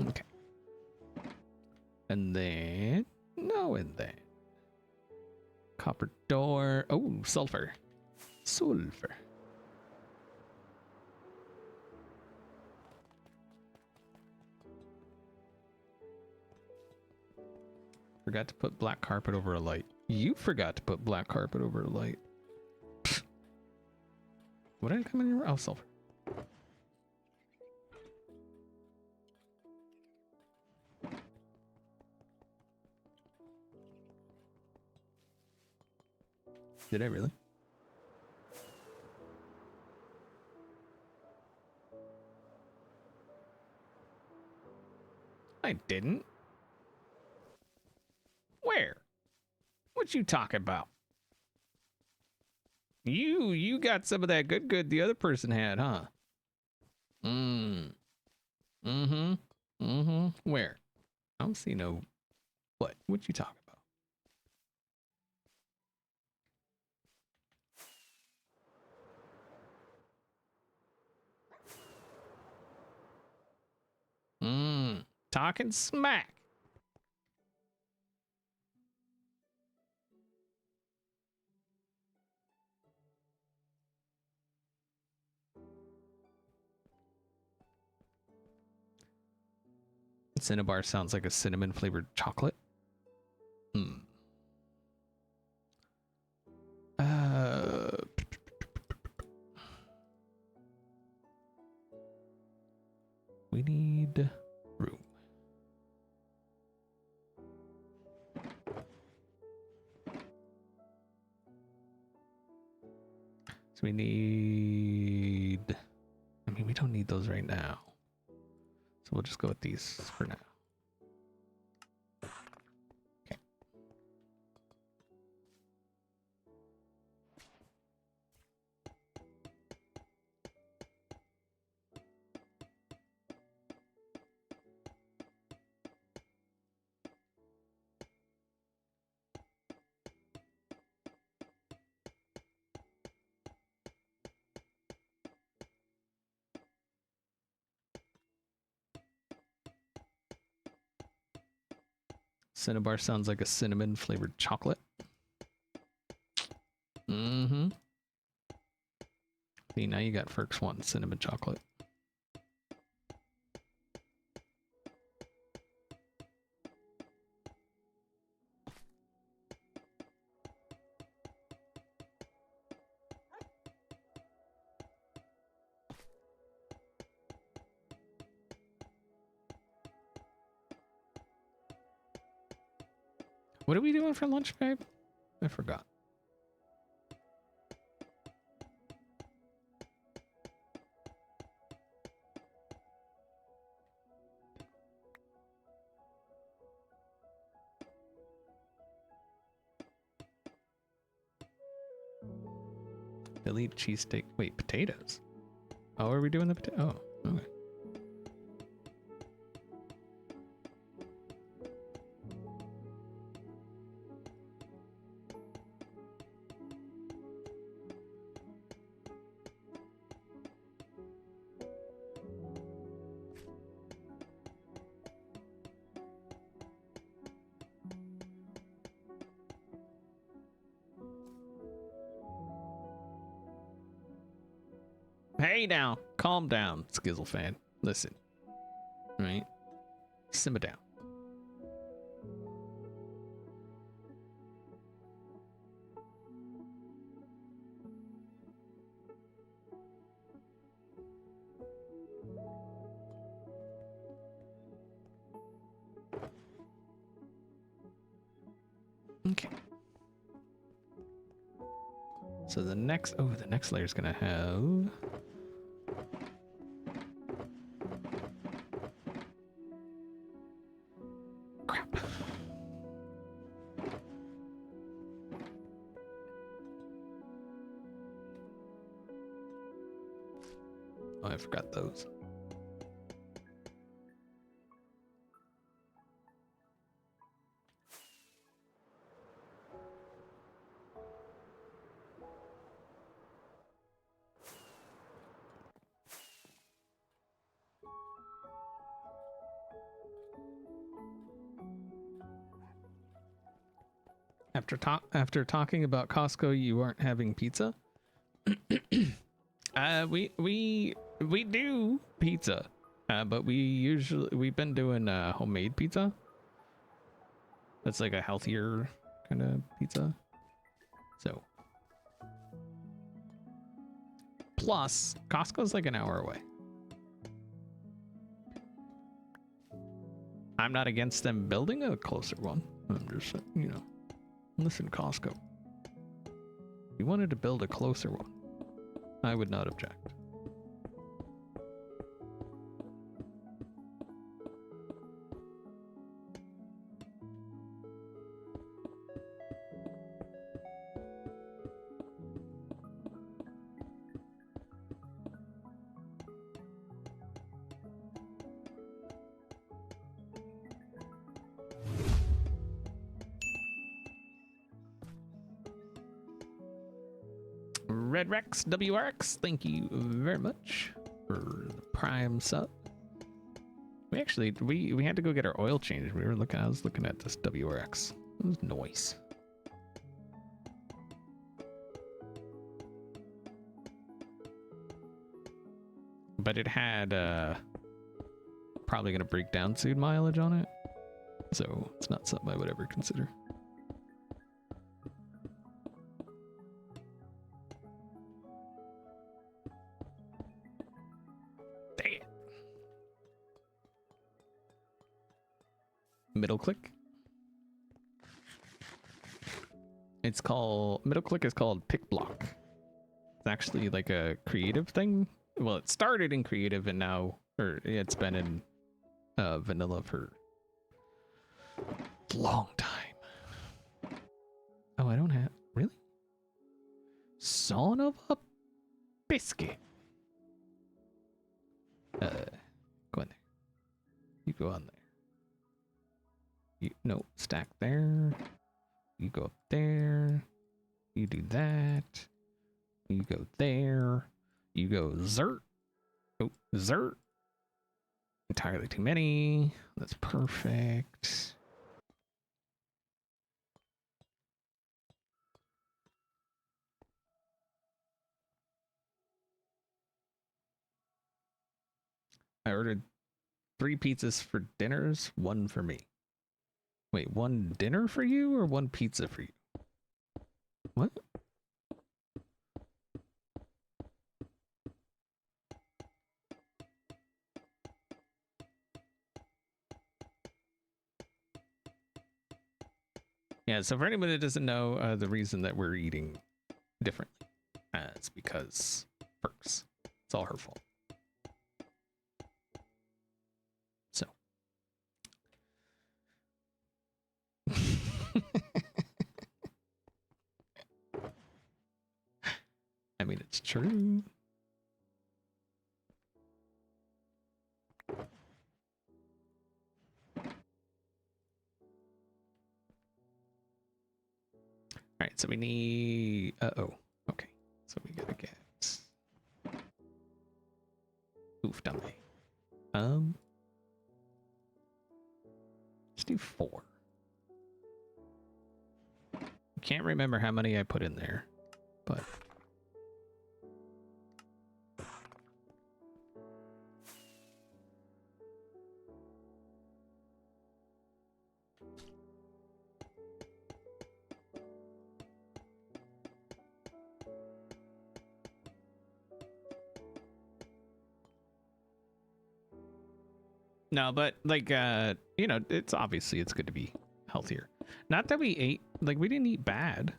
Okay. And then, no, and then. Copper door. Oh, sulfur. Sulfur. Forgot to put black carpet over a light. You forgot to put black carpet over a light. Pfft. What did I come in here? Oh, sulfur. Did I really? I didn't. Where? What you talking about? You got some of that good the other person had, huh? Where? I don't see no. What you talking about? Talking smack. Cinnabar sounds like a cinnamon flavored chocolate. We need room. So we need. I mean, we don't need those right now. So we'll just go with these for now. Okay. Cinnabar sounds like a cinnamon flavored chocolate. Mm-hmm. See, now you got Ferk's one cinnamon chocolate. What are we doing for lunch, babe? I forgot. Philly cheesesteak. Wait, potatoes. Oh, are we doing the potato? Oh, okay. Hey now, calm down, Skizzle fan. Listen, right? Simmer down. Okay. So the next layer is gonna have. Crap. Oh, I forgot those. After talking about Costco, you aren't having pizza. We do pizza, but we've been doing homemade pizza. That's like a healthier kind of pizza. So, plus Costco's like an hour away. I'm not against them building a closer one. I'm just, listen, Costco. If you wanted to build a closer one, I would not object. Red Rex WRX, thank you very much for the Prime sub. We actually we had to go get our oil change. I was looking at this WRX. It was nice. But it had probably gonna break down soon mileage on it. So it's not something I would ever consider. Middle click. It's called middle click is called pick block. It's actually like a creative thing. Well, it started in creative and now, or it's been in vanilla for a long time. Oh, I don't have really. Son of a biscuit. Go in there. You go on there. No, stack there. You go up there. You do that. You go there. You go zert. Oh, zert. Entirely too many. That's perfect. I ordered 3 pizzas for dinners, 1 for me. Wait, 1 dinner for you or 1 pizza for you? What? Yeah, so for anybody that doesn't know, the reason that we're eating differently, it's because Perks. It's all her fault. So. I mean, it's true. All right, so we need. Oh, okay. So we gotta get. Oof, dummy. Let's do 4. Can't remember how many I put in there, but. No, but like you know, it's obviously it's good to be healthier. Not that we ate like we didn't eat bad.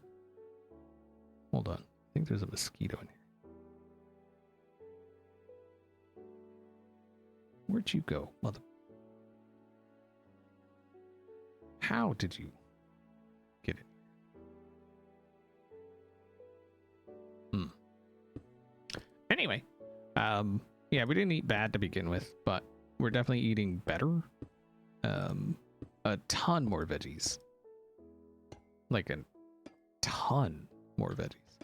Hold on. I think there's a mosquito in here. Where'd you go, mother? How did you get it? Anyway, yeah, we didn't eat bad to begin with, but we're definitely eating better. A ton more veggies. Like a ton more veggies.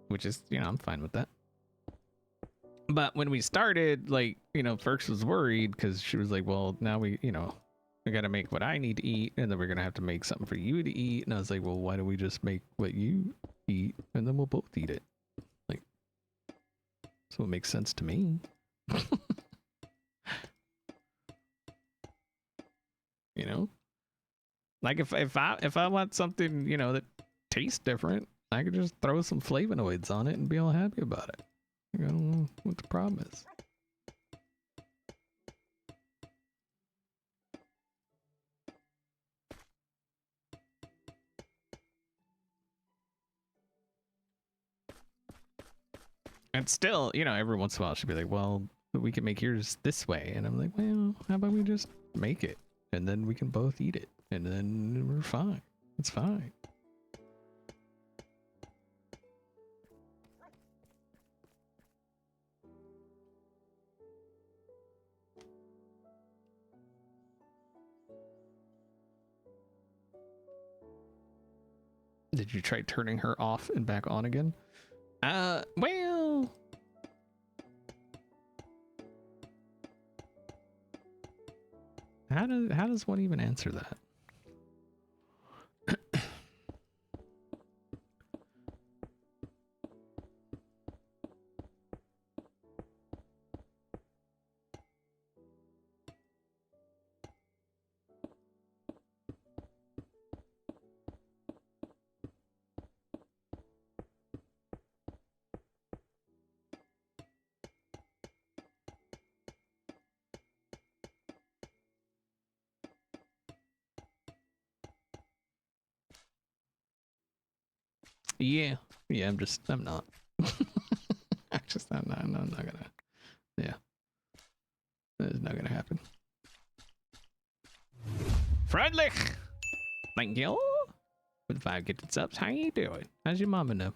Which is, you know, I'm fine with that. But when we started, like, you know, Ferks was worried because she was like, well, now we, you know, we got to make what I need to eat, and then we're going to have to make something for you to eat. And I was like, well, why don't we just make what you eat, and then we'll both eat it? Like, so it makes sense to me. You know? Like, if I want something, you know, that tastes different, I could just throw some flavonoids on it and be all happy about it. I don't know what the problem is. And still, you know, every once in a while she'll be like, well, we can make yours this way. And I'm like, well, how about we just make it? And then we can both eat it. And then we're fine. It's fine. Did you try turning her off and back on again? Well... How does one even answer that? Yeah, I'm not. I'm not gonna. Yeah, that is not gonna happen. Friedlich, thank you. With 5 gifted subs, how you doing? How's your mama know?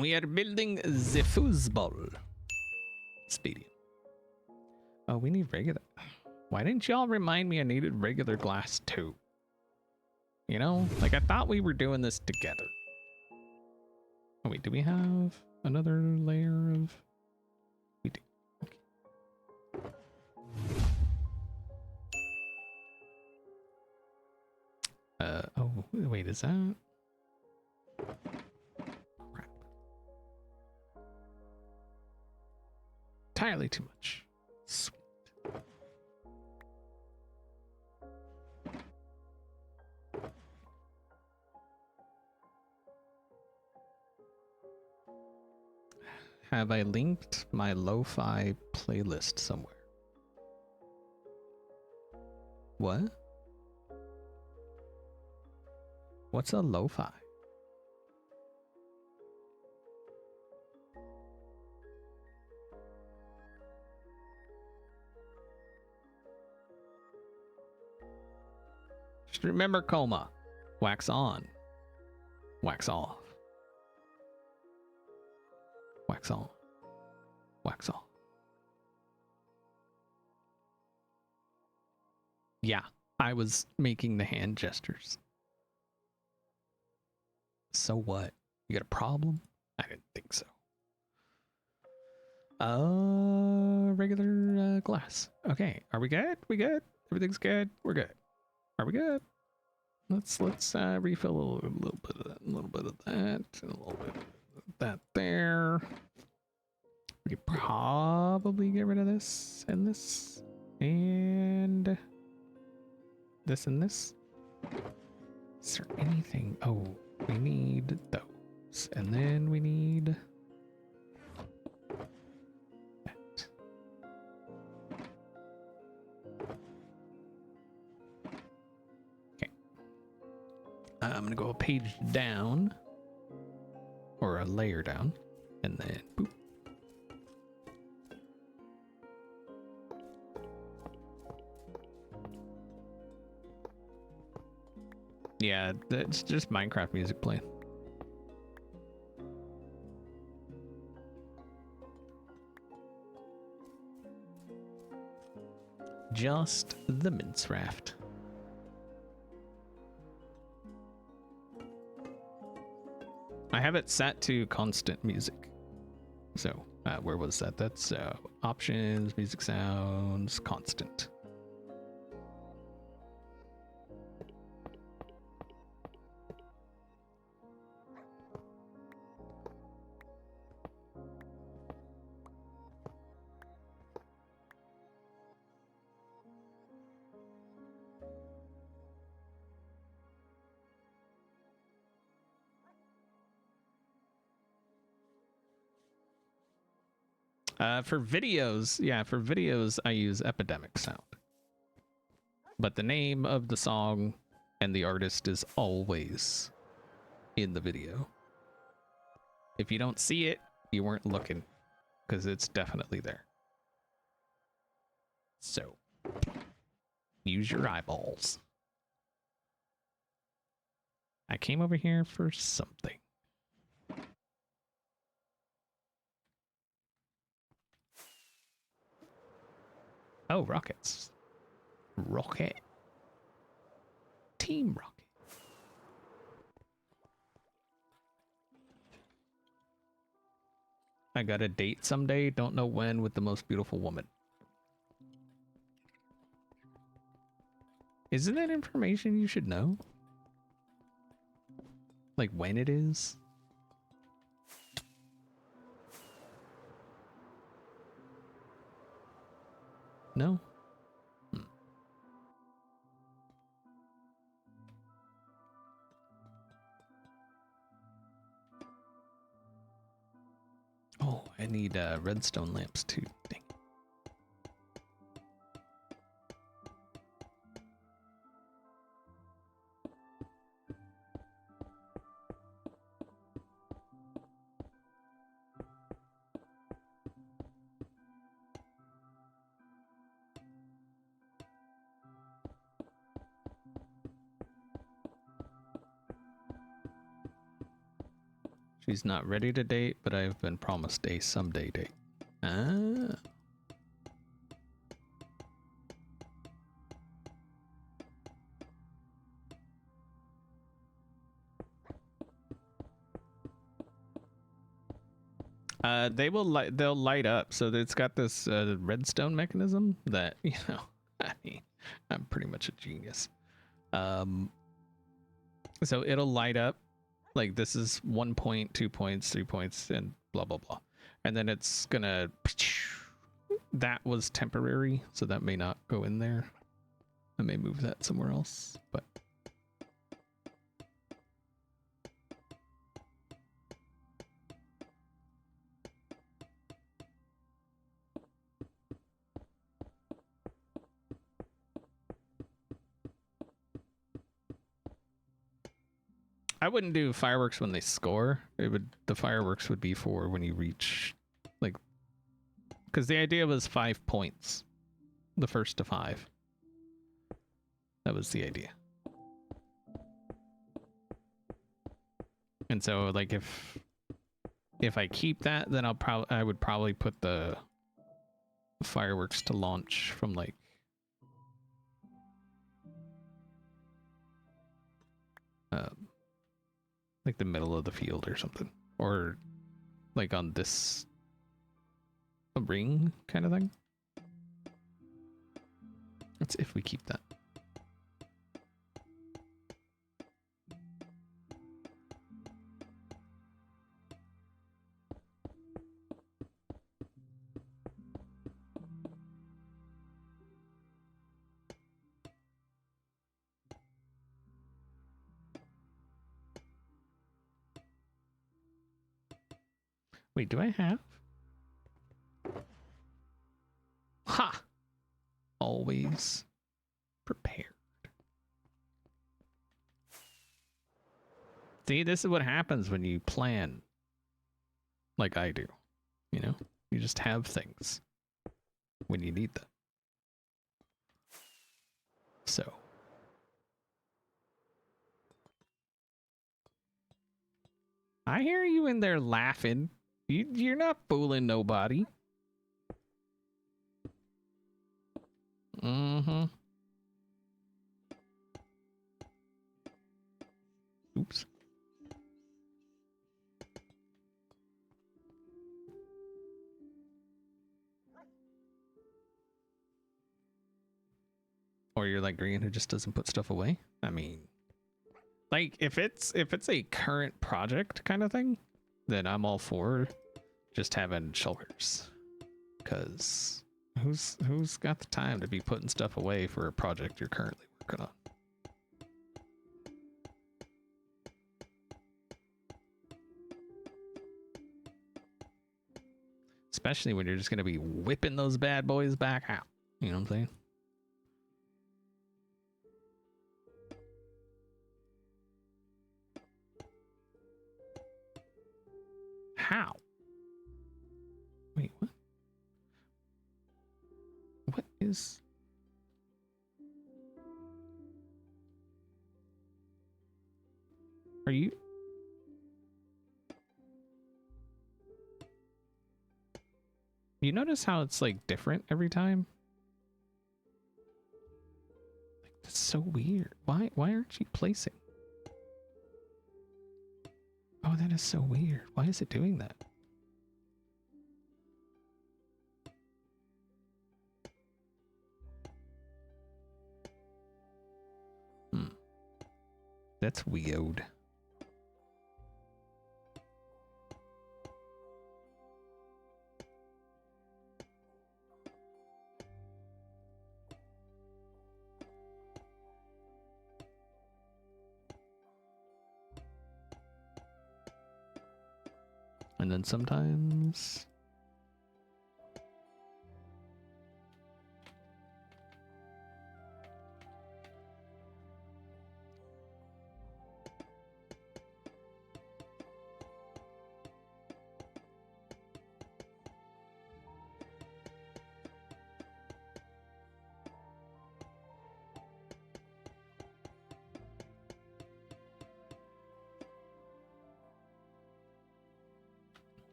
We are building the football stadium. Oh, we need regular. Why didn't y'all remind me I needed regular glass too? You know, like I thought we were doing this together. Oh wait, do we have another layer of? We do. Okay. Oh, wait, is that? Crap. Entirely too much. Sweet. Have I linked my lo-fi playlist somewhere? What? What's a lo-fi? Just remember coma. Wax on. Wax off. Wax on. Wax off. Yeah, I was making the hand gestures. So what? You got a problem? I didn't think so. Regular glass. Okay, are we good? We good? Everything's good? We're good. Are we good? Let's refill a little bit of that, a little bit of that, and a little bit of that there. We could probably get rid of this and this and this and this. Is there anything? Oh, we need those, and then we need that. Okay. I'm gonna go a page down, or a layer down, and then boop. Yeah, it's just Minecraft music playing. Just the mince raft. I have it set to constant music. So, where was that? That's options, music sounds, constant. For videos, I use Epidemic Sound. But the name of the song and the artist is always in the video. If you don't see it, you weren't looking, because it's definitely there. So, use your eyeballs. I came over here for something. Oh, rockets. Rocket. Team Rocket. I got a date someday, don't know when, with the most beautiful woman. Isn't that information you should know? Like when it is? No? Oh, I need redstone lamps too. Dang. She's not ready to date, but I've been promised a someday date. Ah. They'll light up. So it's got this redstone mechanism that, you know, I mean, I'm pretty much a genius. So it'll light up like this is 1 point, 2 points, 3 points, and blah blah blah. And then it's gonna that was temporary, so that may not go in there. I may move that somewhere else, but I wouldn't do fireworks when they score. The fireworks would be for when you reach, like, because the idea was 5 points, the first to 5. That was the idea. And so, like, if I keep that, then I would probably put the fireworks to launch from like the middle of the field or something, or like on this ring kind of thing. That's if we keep that. Wait, do I have? Ha! Always prepared. See, this is what happens when you plan like I do. You know? You just have things when you need them. So. I hear you in there laughing. You're not fooling nobody. Mm-hmm. Oops. Or you're like Green who just doesn't put stuff away. I mean, like if it's a current project kind of thing, then I'm all for just having shulkers. Cause who's got the time to be putting stuff away for a project you're currently working on? Especially when you're just gonna be whipping those bad boys back out. You know what I'm saying? How? Wait, what? What is... Are you... You notice how it's like different every time? Like, that's so weird. Why aren't you placing? Oh, that is so weird. Why is it doing that? That's weird. And then sometimes...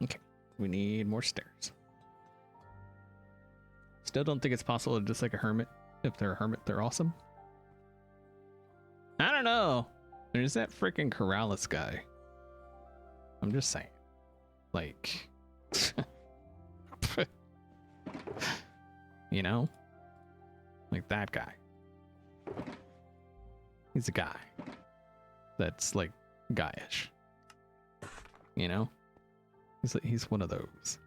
Okay, we need more stairs. Still don't think it's possible to just like a hermit. If they're a hermit, they're awesome. I don't know. There's that freaking Corrales guy. I'm just saying. Like, you know? Like that guy. He's a guy that's like guyish. You know? He's one of those.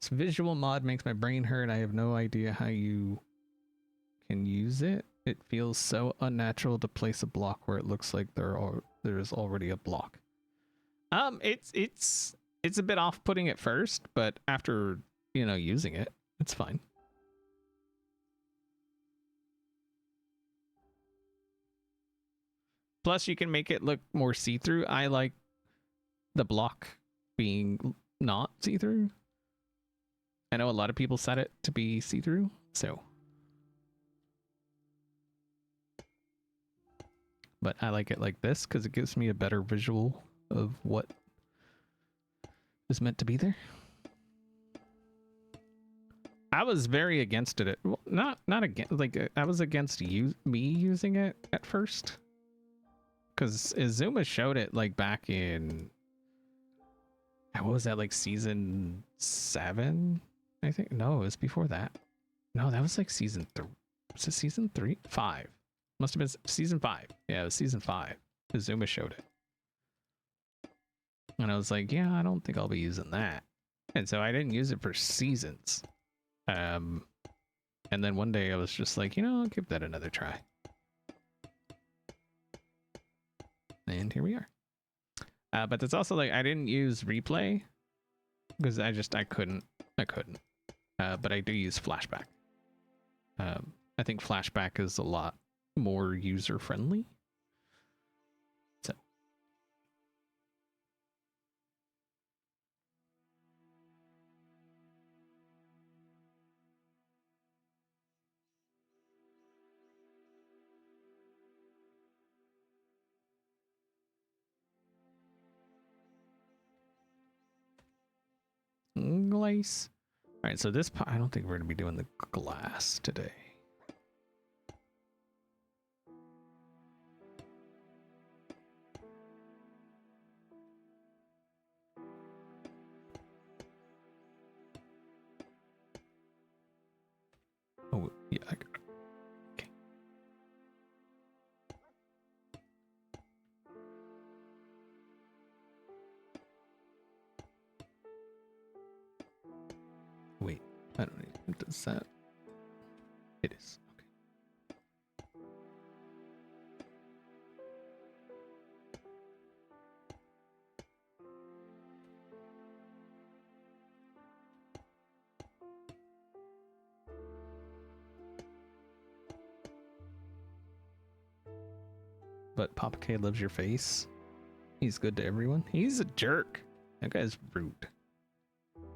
This visual mod makes my brain hurt. I have no idea how you can use it. It feels so unnatural to place a block where it looks like there is already a block. It's a bit off-putting at first, but after, you know, using it, it's fine. Plus, you can make it look more see-through. I like the block being not see-through. I know a lot of people set it to be see-through, so. But I like it like this because it gives me a better visual of what is meant to be there. I was very against it. Well, not against, like I was against me using it at first. Because Izuma showed it like back in, what was that, like season 7? I think. No, it was before that. No, that was like season 3. Was it season 3? 5. Must have been season 5. Yeah, it was season 5. Izuma showed it. And I was like, yeah, I don't think I'll be using that. And so I didn't use it for seasons. And then one day I was just like, you know, I'll give that another try. And here we are. But that's also like, I didn't use replay because I couldn't. But I do use flashback. I think flashback is a lot more user friendly. So. Glaze. All right, so this I don't think we're gonna be doing the glass today. Oh yeah, I got it. Okay. Wait, I don't need. What does that? It is. Okay. But Papa K loves your face. He's good to everyone. He's a jerk. That guy's rude.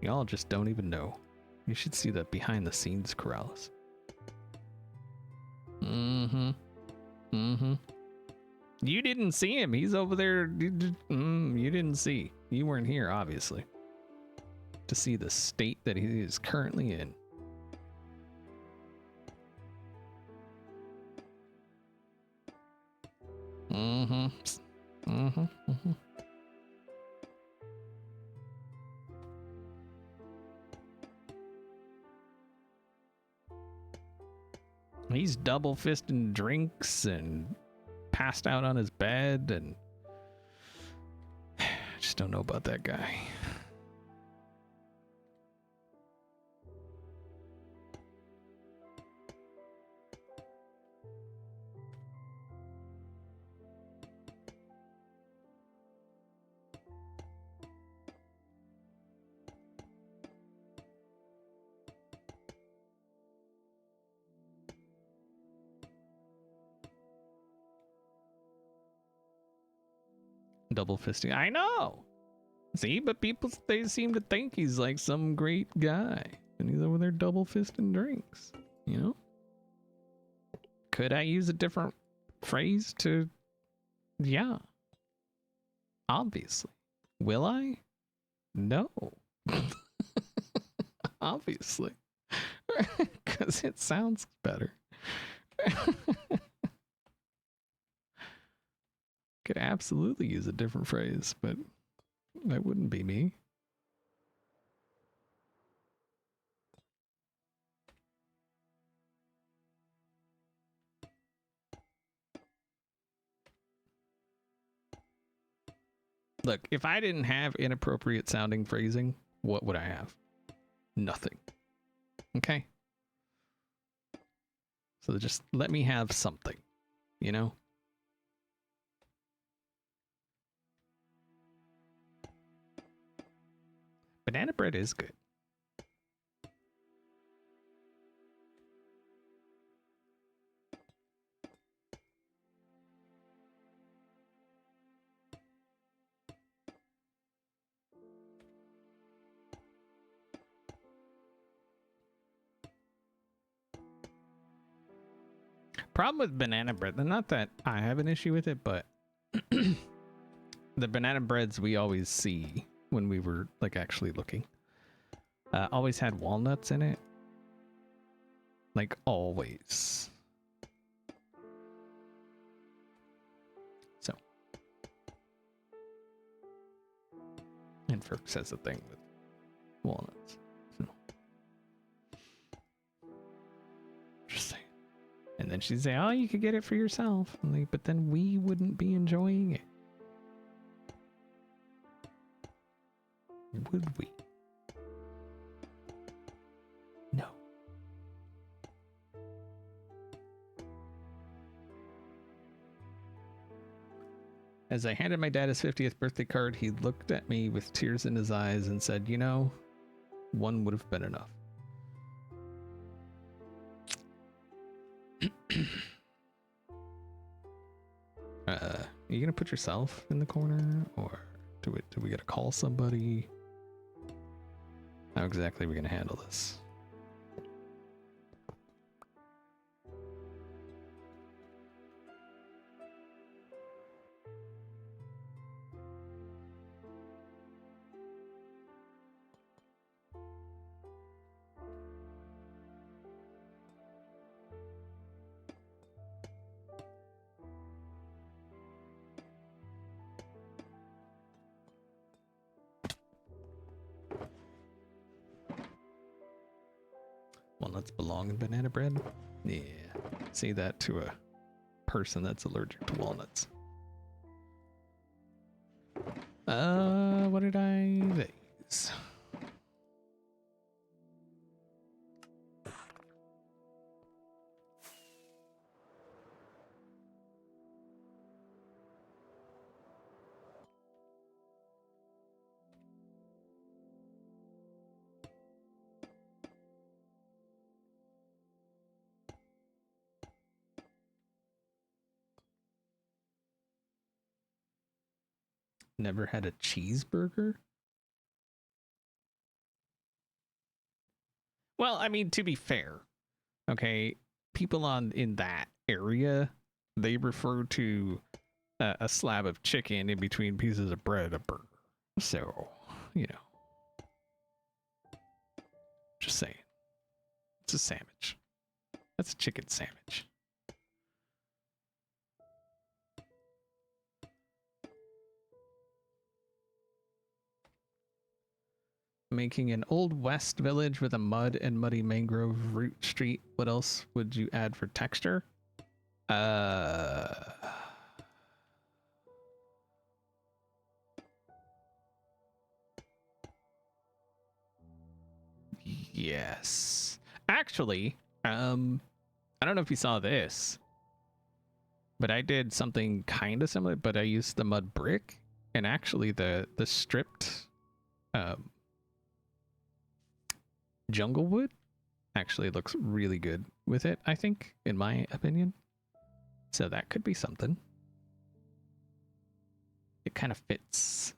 Y'all just don't even know. You should see the behind the scenes Corrales. Mm-hmm. Mm-hmm. You didn't see him. He's over there. You didn't see. You weren't here, obviously. To see the state that he is currently in. Mm-hmm. Mm-hmm. Mm-hmm. He's double fisting drinks and passed out on his bed, and I just don't know about that guy. Double fisting. I know. See, but people, they seem to think he's like some great guy, and he's over there double fisting drinks. You know? Could I use a different phrase to? Yeah. Obviously. Will I? No. Obviously. Because it sounds better. Could absolutely use a different phrase, but that wouldn't be me. Look, if I didn't have inappropriate sounding phrasing, what would I have? Nothing. Okay? So just let me have something, you know? Banana bread is good. Problem with banana bread, not that I have an issue with it, but the banana breads we always see when we were like actually looking always had walnuts in it. Like always. So. And Ferg says the thing with walnuts. So. Just saying. And then she'd say, oh, you could get it for yourself. I'm like, but then we wouldn't be enjoying it. Would we? No. As I handed my dad his 50th birthday card, he looked at me with tears in his eyes and said, you know, one would have been enough. Are you gonna put yourself in the corner, or do we gotta call somebody? How exactly are we gonna handle this? Walnuts belong in banana bread? Yeah. Say that to a person that's allergic to walnuts. What did I use? Never had a cheeseburger? Well, I mean, to be fair, okay, people in that area, they refer to a slab of chicken in between pieces of bread a burger. So, you know, just saying, it's a sandwich. That's a chicken sandwich. Making an old west village with a mud and muddy mangrove root street. What else would you add for texture? Yes. Actually, I don't know if you saw this, but I did something kind of similar, but I used the mud brick, and actually the stripped jungle wood actually looks really good with it, I think, in my opinion. So that could be something. It kind of fits.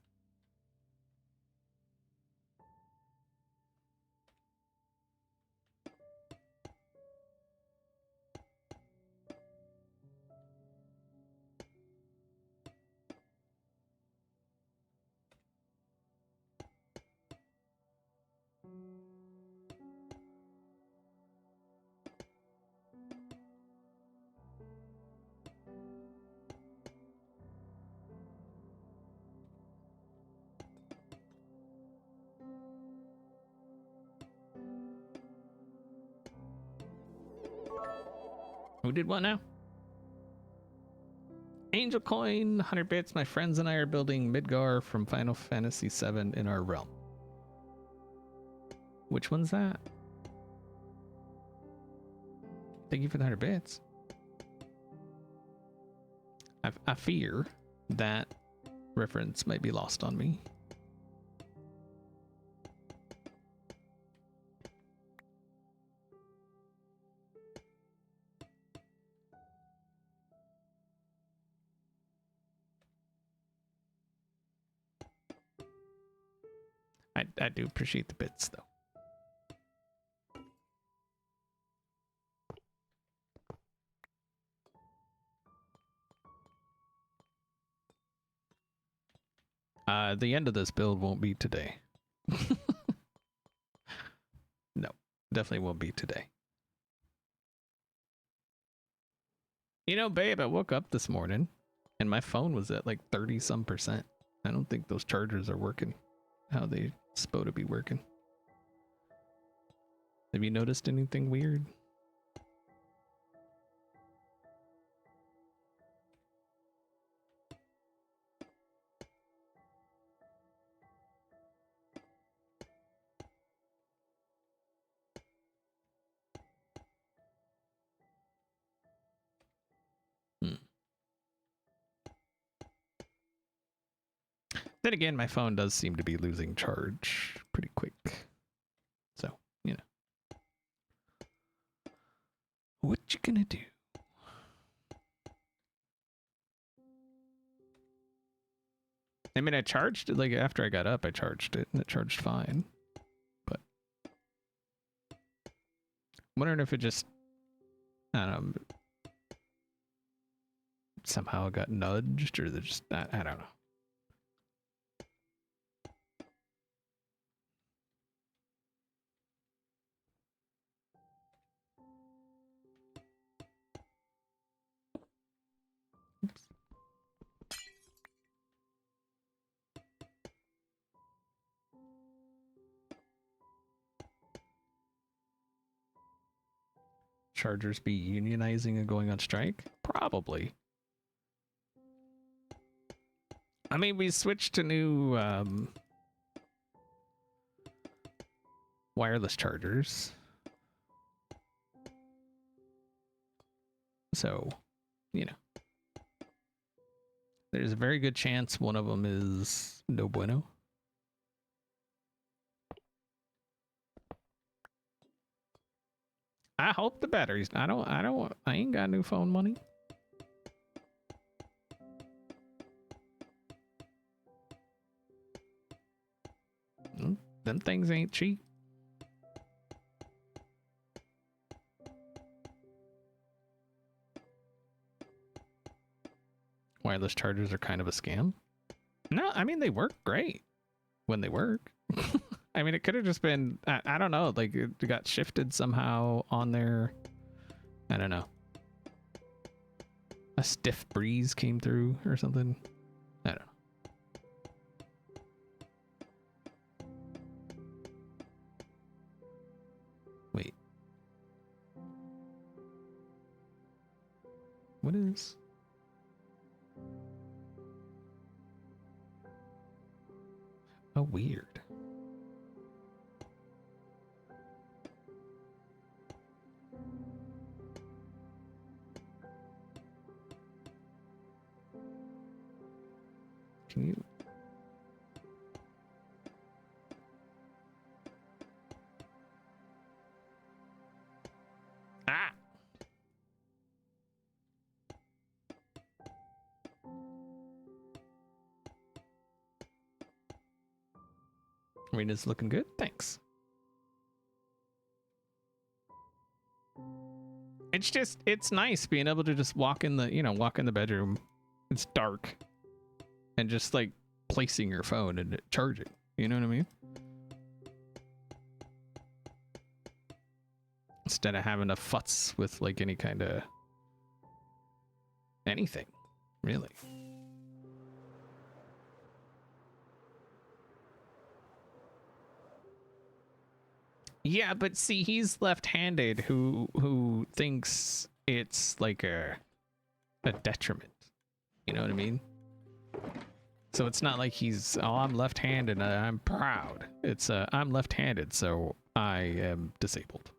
Who did what now? Angel Coin, 100 bits. My friends and I are building Midgar from Final Fantasy VII in our realm. Which one's that? Thank you for the 100 bits. I fear that reference might be lost on me. I do appreciate the bits, though. The end of this build won't be today. No, definitely won't be today. You know, babe, I woke up this morning and my phone was at like 30-some%. I don't think those chargers are working how they supposed to be working. Have you noticed anything weird? Then again, my phone does seem to be losing charge pretty quick. So, you know. What you gonna do? I mean, I charged it, like, after I got up, I charged it, and it charged fine. But I'm wondering if it just, I don't know, somehow got nudged, or just, I don't know. Oops. Chargers be unionizing and going on strike? Probably. I mean, we switched to new wireless chargers. So, you know. There's a very good chance one of them is no bueno. I hope the batteries. I ain't got new phone money. Them things ain't cheap. Wireless chargers are kind of a scam. No, I mean, they work great when they work. I mean, it could have just been, I don't know, like it got shifted somehow on there. I don't know. A stiff breeze came through or something. I don't know. Wait. What is? Oh, weird. Can you? Ah! Arena's looking good. Thanks. It's just, it's nice being able to just walk in the, walk in the bedroom. It's dark. And just like placing your phone and charging. You know what I mean? Instead of having to futz with like any kind of anything, really. Yeah, but see, he's left-handed who thinks it's like a detriment. You know what I mean? So it's not like he's, oh, I'm left-handed and I'm proud. It's I'm left-handed, so I am disabled.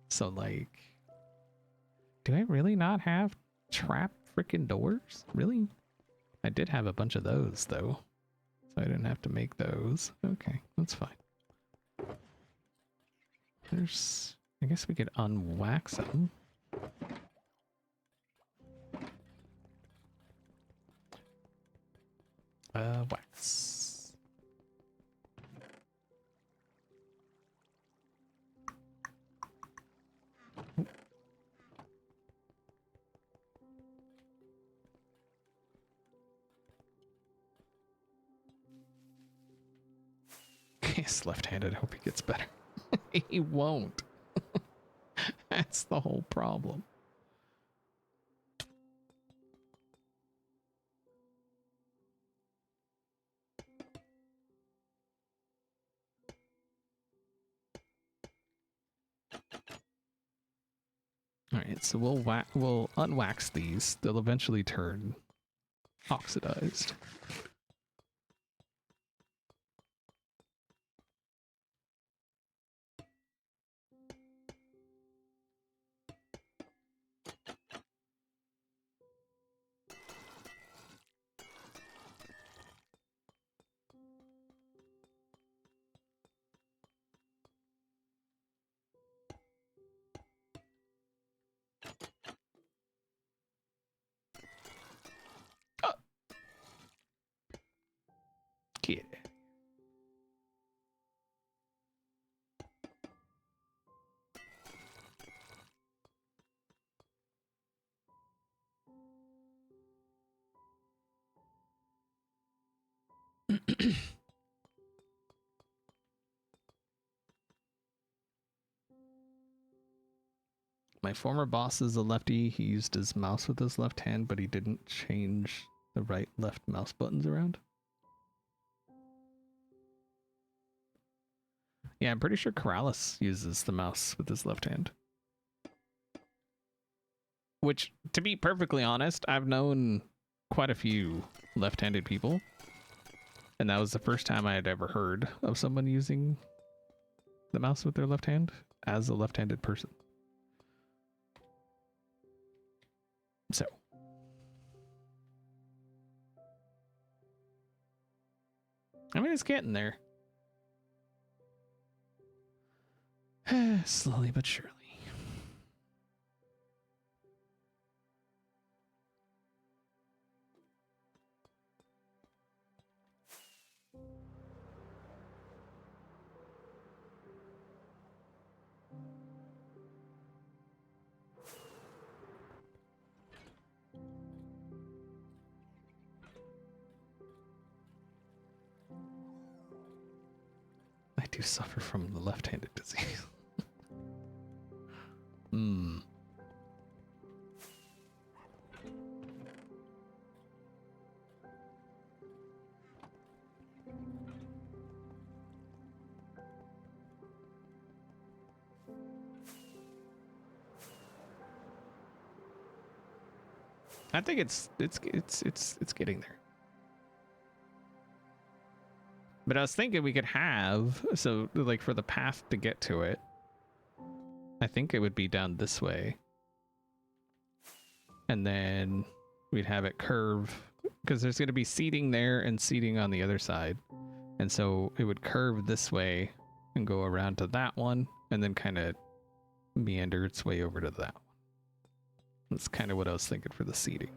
So like, do I really not have trap freaking doors? Really? I did have a bunch of those though, so I didn't have to make those. Okay, that's fine. There's, I guess we could unwax them. Wax. He's left-handed. I hope he gets better. He won't. That's the whole problem. All right, so we'll unwax these. They'll eventually turn oxidized. Oh. Get it. My former boss is a lefty. He used his mouse with his left hand, but he didn't change the right left mouse buttons around. Yeah, I'm pretty sure Corrales uses the mouse with his left hand. Which, to be perfectly honest, I've known quite a few left-handed people. And that was the first time I had ever heard of someone using the mouse with their left hand as a left-handed person. So. I mean, it's getting there. Slowly but surely. I do suffer from the left-handed disease. Hmm. I think it's getting there. But I was thinking we could have, so like for the path to get to it, I think it would be down this way. And then we'd have it curve, because there's going to be seating there and seating on the other side. And so it would curve this way and go around to that one, and then kind of meander its way over to that one. That's kind of what I was thinking for the seating.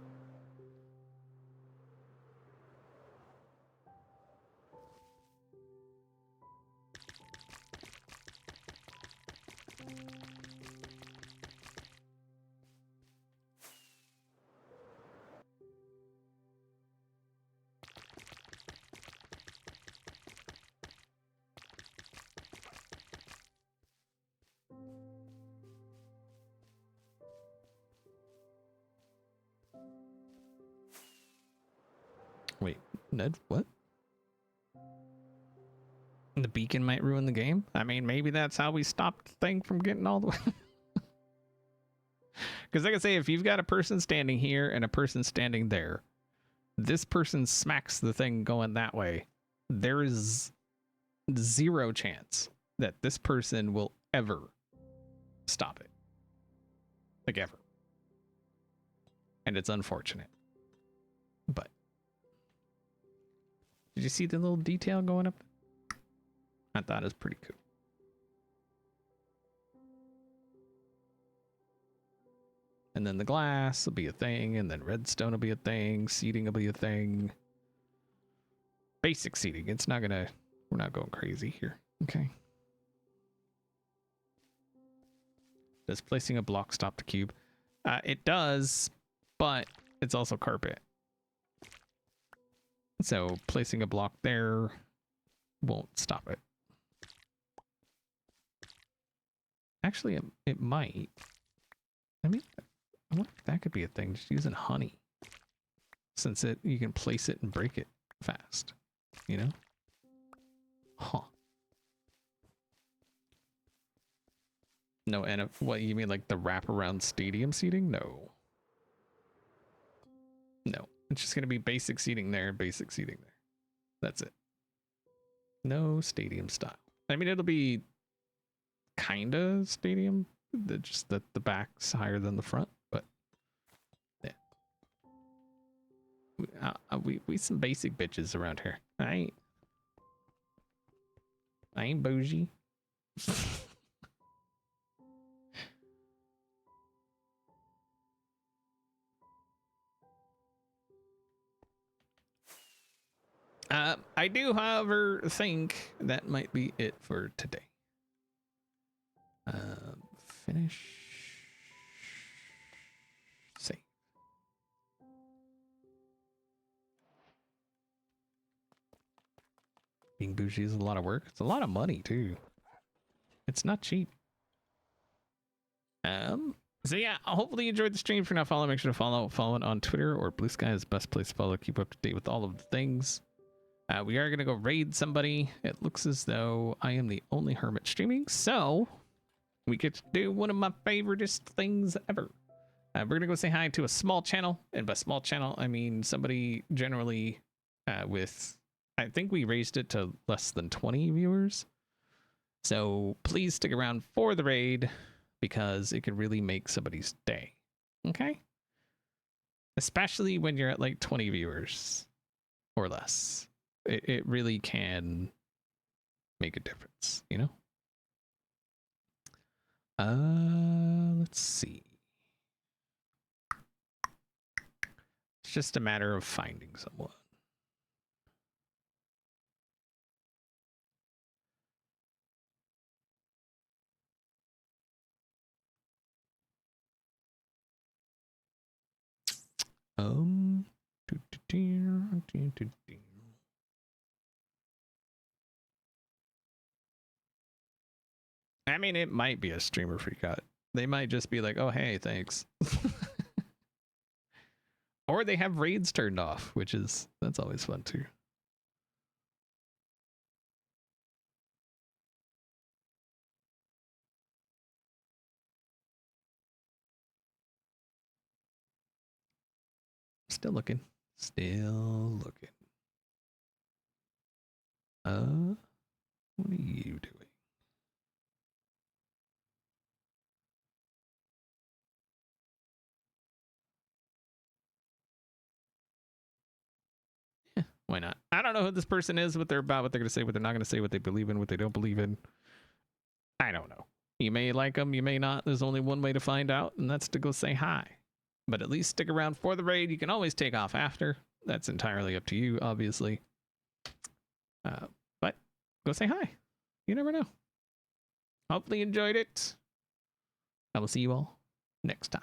Wait, Ned, what? The beacon might ruin the game? I mean, maybe that's how we stopped the thing from getting all the way. Because like I say, if you've got a person standing here and a person standing there, this person smacks the thing going that way. There is zero chance that this person will ever stop it. Like ever. And it's unfortunate. But did you see the little detail going up? I thought it was pretty cool. And then the glass will be a thing, and then redstone will be a thing, seating will be a thing. Basic seating. It's not gonna, we're not going crazy here. Okay. Does placing a block stop the cube? It does, but it's also carpet. So placing a block there won't stop it. Actually, it might. I mean, I wonder if that could be a thing, just using honey. Since you can place it and break it fast, you know? Huh. No, and what, you mean like the wraparound stadium seating? No. No, it's just gonna be basic seating there, basic seating there. That's it. No stadium style. I mean, it'll be kinda stadium, just that the back's higher than the front, but yeah. We some basic bitches around here. I ain't bougie. I do, however, think that might be it for today. Finish. Save. Being bougie is a lot of work. It's a lot of money too. It's not cheap. So yeah, hopefully you enjoyed the stream. For now, follow. Make sure to follow it on Twitter or Blue Sky is the best place to follow. Keep up to date with all of the things. We are gonna go raid somebody. It looks as though I am the only hermit streaming, so we get to do one of my favoriteest things ever. We're gonna go say hi to a small channel, and by small channel I mean somebody generally with, I think we raised it to less than 20 viewers. So please stick around for the raid because it could really make somebody's day. Okay? Especially when you're at like 20 viewers or less. It really can make a difference, you know? Let's see. It's just a matter of finding someone. I mean, it might be a streamer freak out. They might just be like, oh, hey, thanks. Or they have raids turned off, that's always fun too. Still looking. Still looking. What are you doing? Yeah, why not? I don't know who this person is, what they're about, what they're going to say, what they're not going to say, what they believe in, what they don't believe in. I don't know. You may like them, you may not. There's only one way to find out, and that's to go say hi. But at least stick around for the raid. You can always take off after. That's entirely up to you, obviously. But go say hi. You never know. Hopefully you enjoyed it. I will see you all next time.